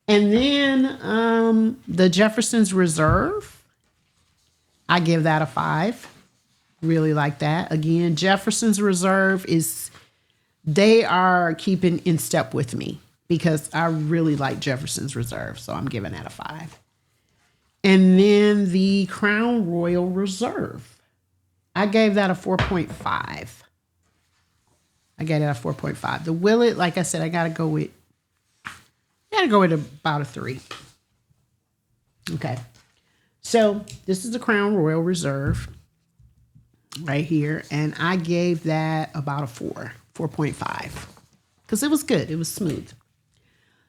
And then the Jeffersons Reserve, I give that a 5. Really like that. Again, Jeffersons Reserve they are keeping in step with me because I really like Jeffersons Reserve. So I'm giving that a 5. And then the Crown Royal Reserve, I gave that a 4.5. I gave that a 4.5. The Willet, like I said, I gotta go with about a 3. Okay. So this is the Crown Royal Reserve right here. And I gave that about a 4.5. Because it was good. It was smooth.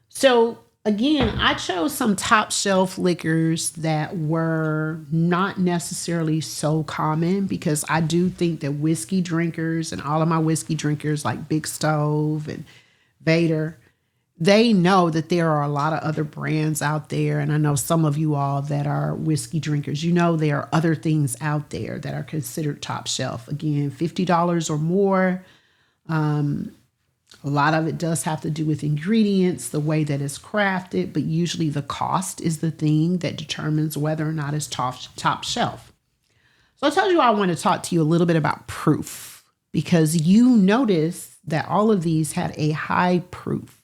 So again, I chose some top shelf liquors that were not necessarily so common because I do think that whiskey drinkers and all of my whiskey drinkers like Big Stove and Vader, they know that there are a lot of other brands out there. And I know some of you all that are whiskey drinkers, there are other things out there that are considered top shelf. Again, $50 or more. A lot of it does have to do with ingredients, the way that it's crafted, but usually the cost is the thing that determines whether or not it's top shelf. So I told you I want to talk to you a little bit about proof because you notice that all of these had a high proof.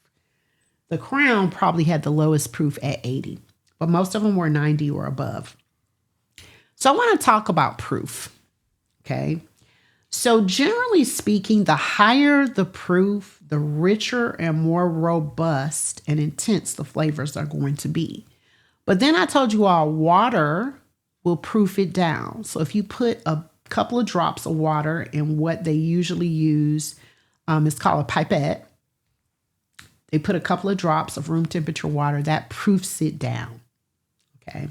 The Crown probably had the lowest proof at 80, but most of them were 90 or above. So I want to talk about proof, okay? So generally speaking, the higher the proof, the richer and more robust and intense the flavors are going to be. But then I told you all water will proof it down. So if you put a couple of drops of water in what they usually use, it's called a pipette. They put a couple of drops of room temperature water, that proofs it down. Okay.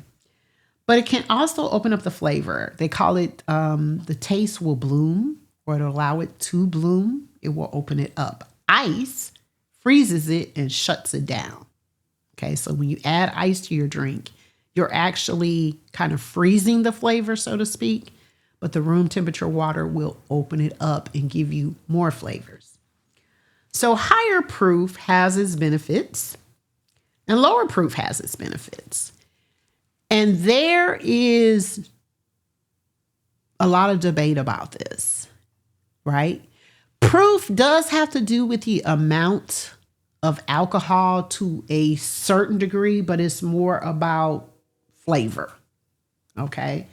But it can also open up the flavor. They call it the taste will bloom, or it'll allow it to bloom. It will open it up. Ice freezes it and shuts it down. Okay, so when you add ice to your drink, you're actually kind of freezing the flavor, so to speak, but the room temperature water will open it up and give you more flavors. So higher proof has its benefits and lower proof has its benefits. And there is a lot of debate about this, right? Proof does have to do with the amount of alcohol to a certain degree, but it's more about flavor, okay?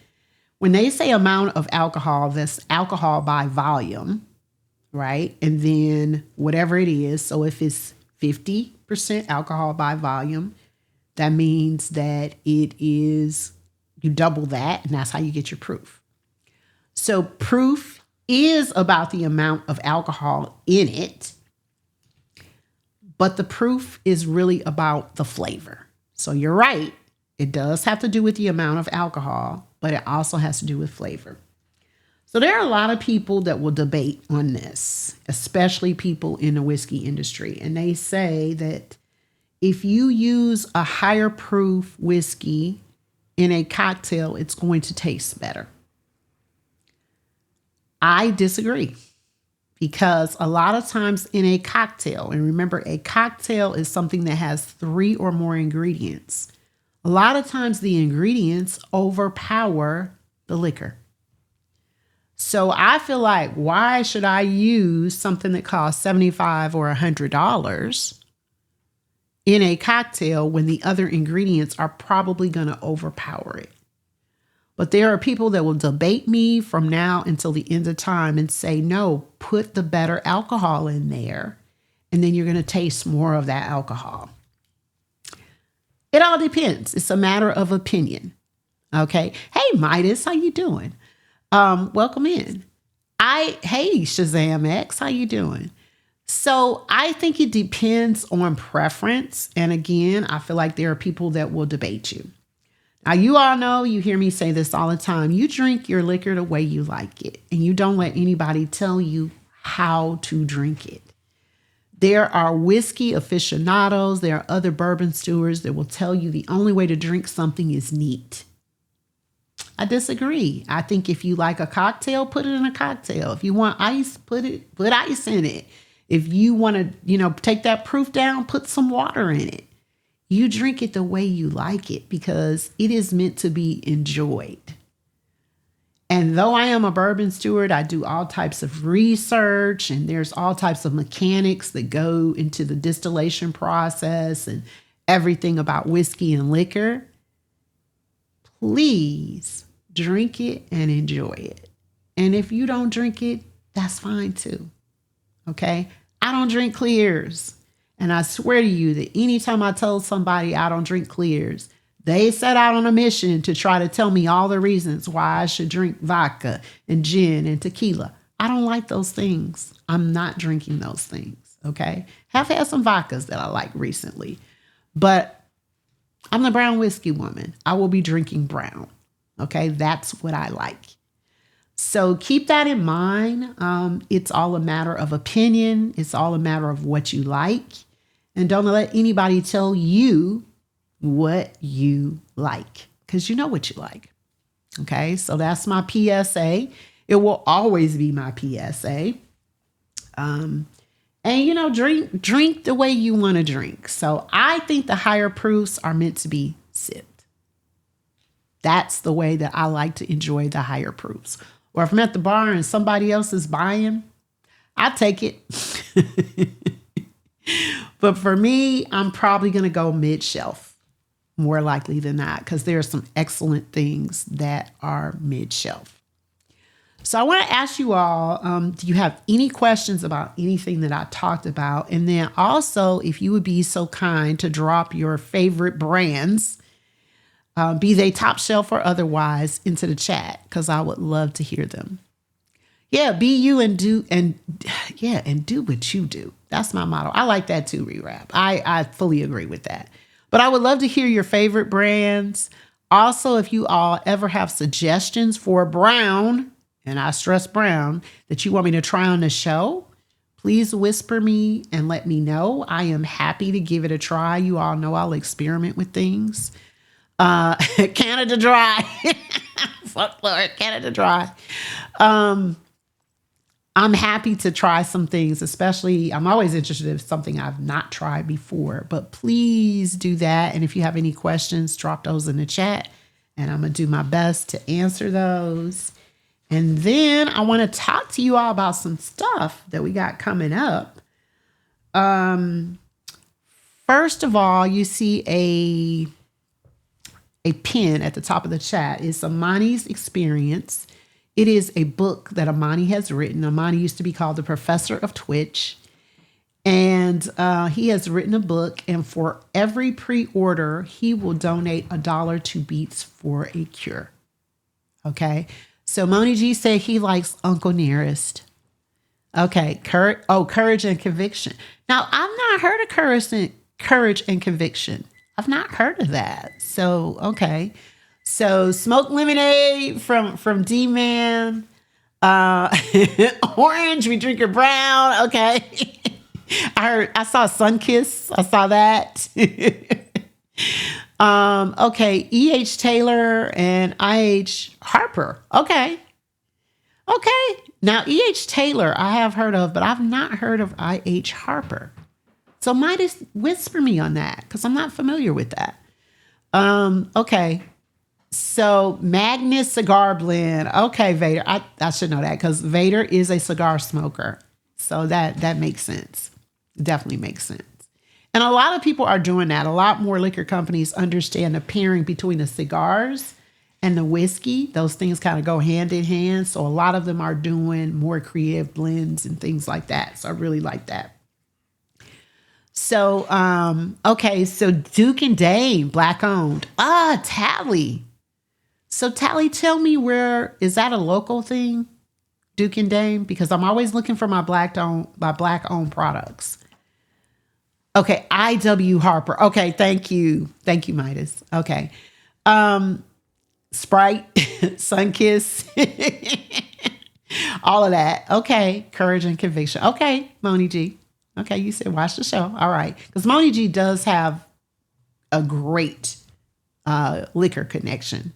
When they say amount of alcohol, that's alcohol by volume, right? And then whatever it is, so if it's 50% alcohol by volume, that means that it is, you double that, and that's how you get your proof. So proof is about the amount of alcohol in it, but the proof is really about the flavor. So you're right. It does have to do with the amount of alcohol, but it also has to do with flavor. So there are a lot of people that will debate on this, especially people in the whiskey industry. And they say that if you use a higher proof whiskey in a cocktail, it's going to taste better. I disagree. because a lot of times in a cocktail, and remember, a cocktail is something that has 3 or more ingredients. A lot of times the ingredients overpower the liquor. So I feel like, why should I use something that costs $75 or $100 in a cocktail when the other ingredients are probably going to overpower it? But there are people that will debate me from now until the end of time and say, no, put the better alcohol in there, and then you're going to taste more of that alcohol. It all depends. It's a matter of opinion. Okay. Hey, Midas, how you doing? Welcome in. Hey, Shazam X, how you doing? So I think it depends on preference. And again, I feel like there are people that will debate you. Now, you all know, you hear me say this all the time. You drink your liquor the way you like it, and you don't let anybody tell you how to drink it. There are whiskey aficionados. There are other bourbon stewards that will tell you the only way to drink something is neat. I disagree. I think if you like a cocktail, put it in a cocktail. If you want ice, put ice in it. If you want to, take that proof down, put some water in it. You drink it the way you like it because it is meant to be enjoyed. And though I am a bourbon steward, I do all types of research, and there's all types of mechanics that go into the distillation process and everything about whiskey and liquor. Please drink it and enjoy it. And if you don't drink it, that's fine too. Okay? I don't drink clears. And I swear to you that anytime I tell somebody I don't drink clears, they set out on a mission to try to tell me all the reasons why I should drink vodka and gin and tequila. I don't like those things. I'm not drinking those things. Okay? Have had some vodkas that I like recently, but I'm the brown whiskey woman. I will be drinking brown. Okay? That's what I like. So keep that in mind. It's all a matter of opinion. It's all a matter of what you like. And don't let anybody tell you what you like, because you know what you like. Okay, so that's my PSA. It will always be my PSA. And drink the way you want to drink. So I think the higher proofs are meant to be sipped. That's the way that I like to enjoy the higher proofs. Or if I'm at the bar and somebody else is buying, I'll take it. But for me, I'm probably going to go mid-shelf, more likely than not, because there are some excellent things that are mid-shelf. So I want to ask you all, do you have any questions about anything that I talked about? And then also, if you would be so kind to drop your favorite brands, be they top shelf or otherwise, into the chat, because I would love to hear them. Yeah, be you and do what you do. That's my motto. I like that too, Rewrap. I fully agree with that. But I would love to hear your favorite brands. Also, if you all ever have suggestions for brown, and I stress brown, that you want me to try on the show, please whisper me and let me know. I am happy to give it a try. You all know I'll experiment with things. Canada Dry. Fuck Lord, Canada Dry. I'm happy to try some things, especially I'm always interested in something I've not tried before, but please do that. And if you have any questions, drop those in the chat and I'm going to do my best to answer those. And then I want to talk to you all about some stuff that we got coming up. First of all, you see a pin at the top of the chat. It's Amani's Experience. It is a book that Amani has written. Amani used to be called the Professor of Twitch. And he has written a book. And for every pre-order, he will donate $1 to Beats for a Cure. Okay. So Moni G said he likes Uncle Nearest. Okay. Courage and Conviction. Now, I've not heard of Courage and Conviction. I've not heard of that. So, okay. So Smoke Lemonade from D-Man. Orange, we drink your brown. Okay. I saw Sunkiss. I saw that. Okay. E.H. Taylor and I.H. Harper. Okay. Now, E.H. Taylor, I have heard of, but I've not heard of I.H. Harper. So might whisper me on that because I'm not familiar with that. Okay. So Magnus Cigar Blend. Okay, Vader. I should know that because Vader is a cigar smoker. So that makes sense. Definitely makes sense. And a lot of people are doing that. A lot more liquor companies understand the pairing between the cigars and the whiskey. Those things kind of go hand in hand. So a lot of them are doing more creative blends and things like that. So I really like that. So, okay. So Duke and Dame, Black owned. Tally. So Tally, tell me is that a local thing? Duke and Dame? Because I'm always looking for my black owned products. Okay. I.W. Harper. Okay. Thank you. Thank you, Midas. Okay. Sprite, Sunkiss, all of that. Okay. Courage and Conviction. Okay. Moni G. Okay. You said watch the show. All right. Because Moni G does have a great liquor connection.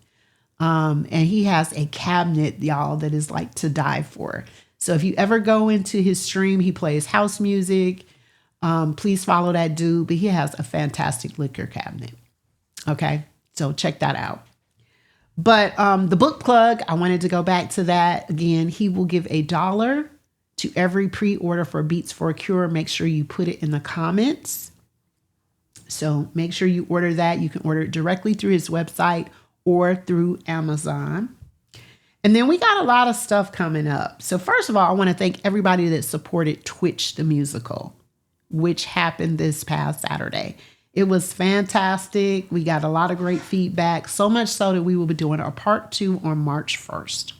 And he has a cabinet, y'all, that is like to die for. So if you ever go into his stream, he plays house music. Please follow that dude. But he has a fantastic liquor cabinet. Okay. So check that out. But the book plug, I wanted to go back to that. Again, he will give $1 to every pre-order for Beats for a Cure. Make sure you put it in the comments. So make sure you order that. You can order it directly through his website or through Amazon. And then we got a lot of stuff coming up. So first of all, I want to thank everybody that supported Twitch the Musical, which happened this past Saturday. It was fantastic. We got a lot of great feedback, so much so that we will be doing a part 2 on March 1st.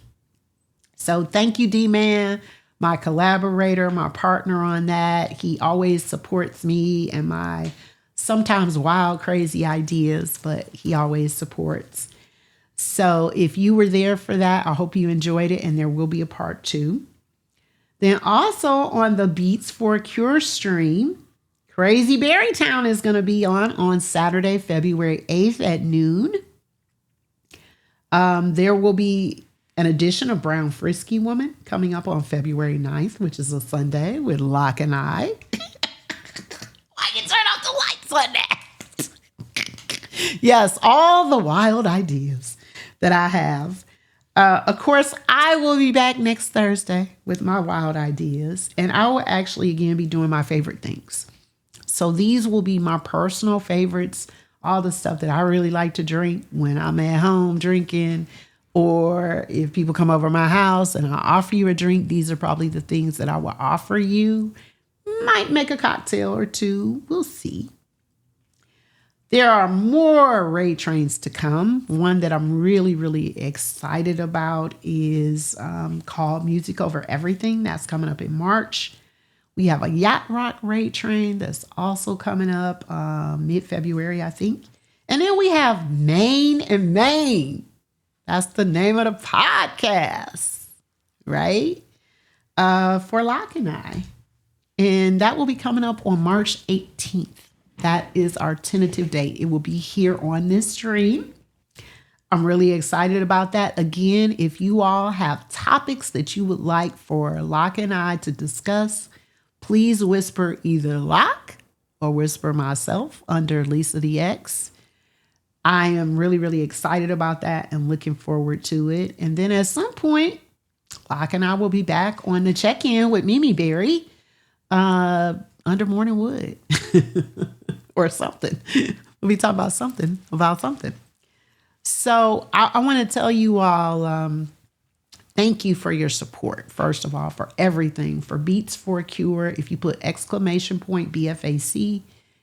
So thank you, D-Man, my collaborator, my partner on that. He always supports me and my sometimes wild, crazy ideas, but he always supports. So if you were there for that, I hope you enjoyed it, and there will be a part 2. Then also on the Beats for a Cure stream, Crazy Berrytown is going to be on Saturday, February 8th at noon. There will be an edition of Brown Frisky Woman coming up on February 9th, which is a Sunday, with Locke and I. Why you turn off the lights on that? Yes, all the wild ideas that I have. Of course, I will be back next Thursday with my wild ideas, and I will actually again be doing my favorite things. So these will be my personal favorites, all the stuff that I really like to drink when I'm at home drinking, or if people come over my house and I offer you a drink, these are probably the things that I will offer you. Might make a cocktail or two. We'll see. There are more raid trains to come. One that I'm really, really excited about is called Music Over Everything. That's coming up in March. We have a Yacht Rock raid train that's also coming up mid-February, I think. And then we have Maine and Maine. That's the name of the podcast, right? For Locke and I. And that will be coming up on March 18th. That is our tentative date. It will be here on this stream. I'm really excited about that. Again, if you all have topics that you would like for Locke and I to discuss, please whisper either Locke or whisper myself under Lisa the X. I am really, really excited about that and looking forward to it. And then at some point, Locke and I will be back on the check-in with Mimi Berry under Morning Wood or something. We'll be talking about something. So I want to tell you all, thank you for your support, first of all, for everything, for Beats for a Cure. If you put !BFAC,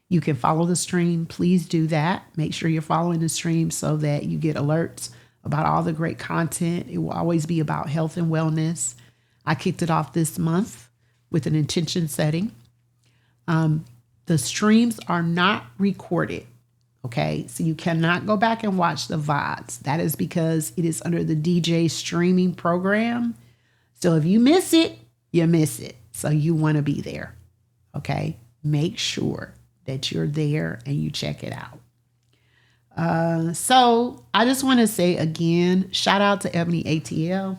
you can follow the stream. Please do that. Make sure you're following the stream so that you get alerts about all the great content. It will always be about health and wellness. I kicked it off this month with an intention setting. The streams are not recorded. Okay, so you cannot go back and watch the VODs. That is because it is under the DJ streaming program. So if you miss it, you miss it. So you want to be there. Okay, make sure that you're there and you check it out. So I just want to say again, shout out to Ebony ATL.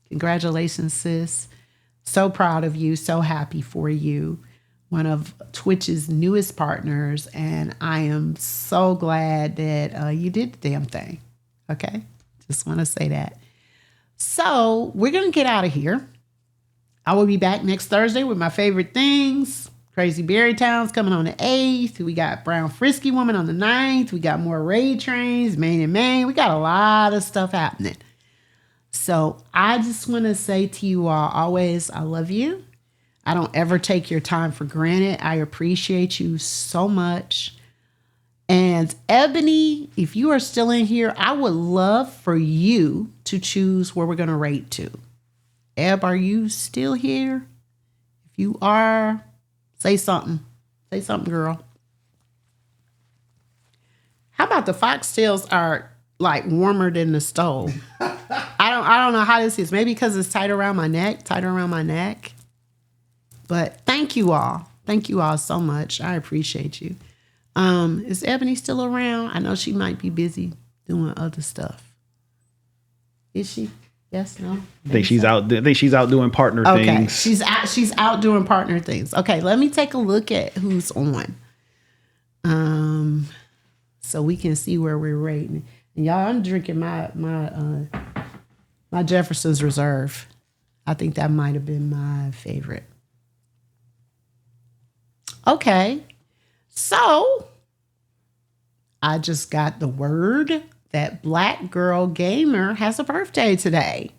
Congratulations, sis. So proud of you. So happy for you. One of Twitch's newest partners. And I am so glad that you did the damn thing. Okay. Just want to say that. So we're going to get out of here. I will be back next Thursday with my favorite things. Crazy Berry Town's coming on the 8th. We got Brown Frisky Woman on the 9th. We got more raid trains, Maine and Maine. We got a lot of stuff happening. So I just want to say to you all, always, I love you. I don't ever take your time for granted. I appreciate you so much. And Ebony, if you are still in here, I would love for you to choose where we're going to rate to. Eb, are you still here? If you are, say something. Say something, girl. How about the foxtails are like warmer than the stove? I don't know how this is. Maybe because it's tighter around my neck. But thank you all. Thank you all so much. I appreciate you. Is Ebony still around? I know she might be busy doing other stuff. Is she? Yes, no? I think she's out doing partner things. She's out doing partner things. Okay, let me take a look at who's on. So we can see where we're rating. And y'all, I'm drinking my Jeffersons Reserve. I think that might have been my favorite. Okay. So I just got the word that Black Girl Gamer has a birthday today.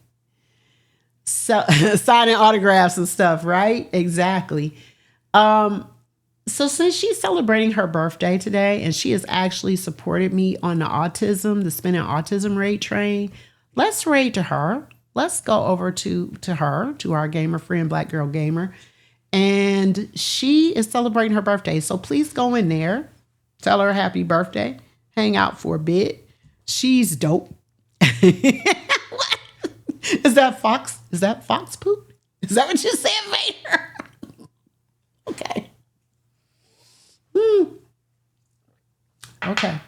So signing autographs and stuff, right? Exactly. So since she's celebrating her birthday today and she has actually supported me on the spinning autism raid train, let's raid to her. Let's go over to her, to our gamer friend, Black Girl Gamer. And she is celebrating her birthday. So please go in there. Tell her happy birthday. Hang out for a bit. She's dope. Is that fox? Is that fox poop? Is that what you said, Vader? Okay. Okay.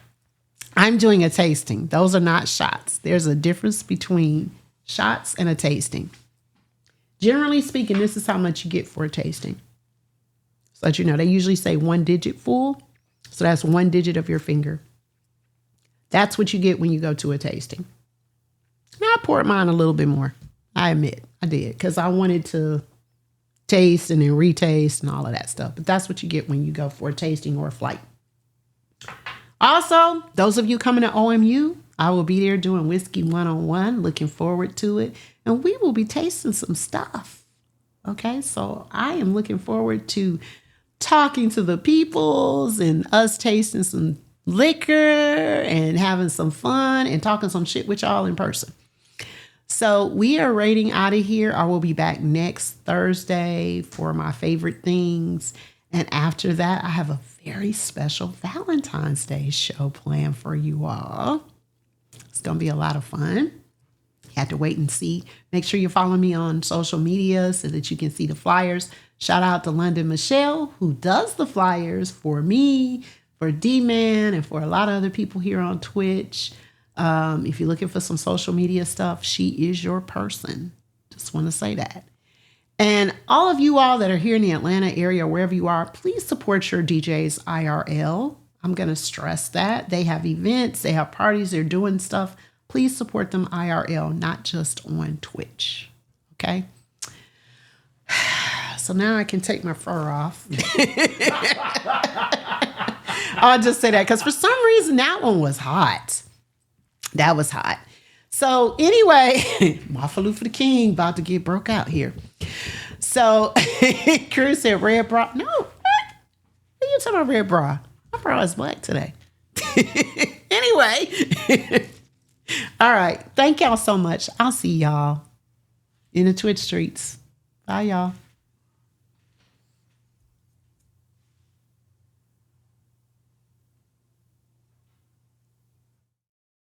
I'm doing a tasting. Those are not shots. There's a difference between shots and a tasting. Generally speaking, this is how much you get for a tasting. So that you know, they usually say 1 digit full. So that's 1 digit of your finger. That's what you get when you go to a tasting. Now I poured mine a little bit more. I admit I did because I wanted to taste and then retaste and all of that stuff. But that's what you get when you go for a tasting or a flight. Also, those of you coming to OMU, I will be there doing Whiskey 101. Looking forward to it. And we will be tasting some stuff. Okay, so I am looking forward to talking to the peoples and us tasting some liquor and having some fun and talking some shit with y'all in person. So we are raiding out of here. I will be back next Thursday for my favorite things. And after that, I have a very special Valentine's Day show planned for you all. It's going to be a lot of fun. You have to wait and see. Make sure you follow me on social media so that you can see the flyers. Shout out to London Michelle, who does the flyers for me, for D-Man, and for a lot of other people here on Twitch. If you're looking for some social media stuff, she is your person. Just want to say that. And all of you all that are here in the Atlanta area, wherever you are, please support your DJs IRL. I'm going to stress that. They have events, they have parties, they're doing stuff. Please support them IRL, not just on Twitch. Okay? So now I can take my fur off. I'll just say that because for some reason that one was hot. That was hot. So anyway, Mafaloo for the King about to get broke out here. So Chris said red bra. No, what? What are you talking about red bra? My bra is black today. Anyway. All right. Thank y'all so much. I'll see y'all in the Twitch streets. Bye, y'all.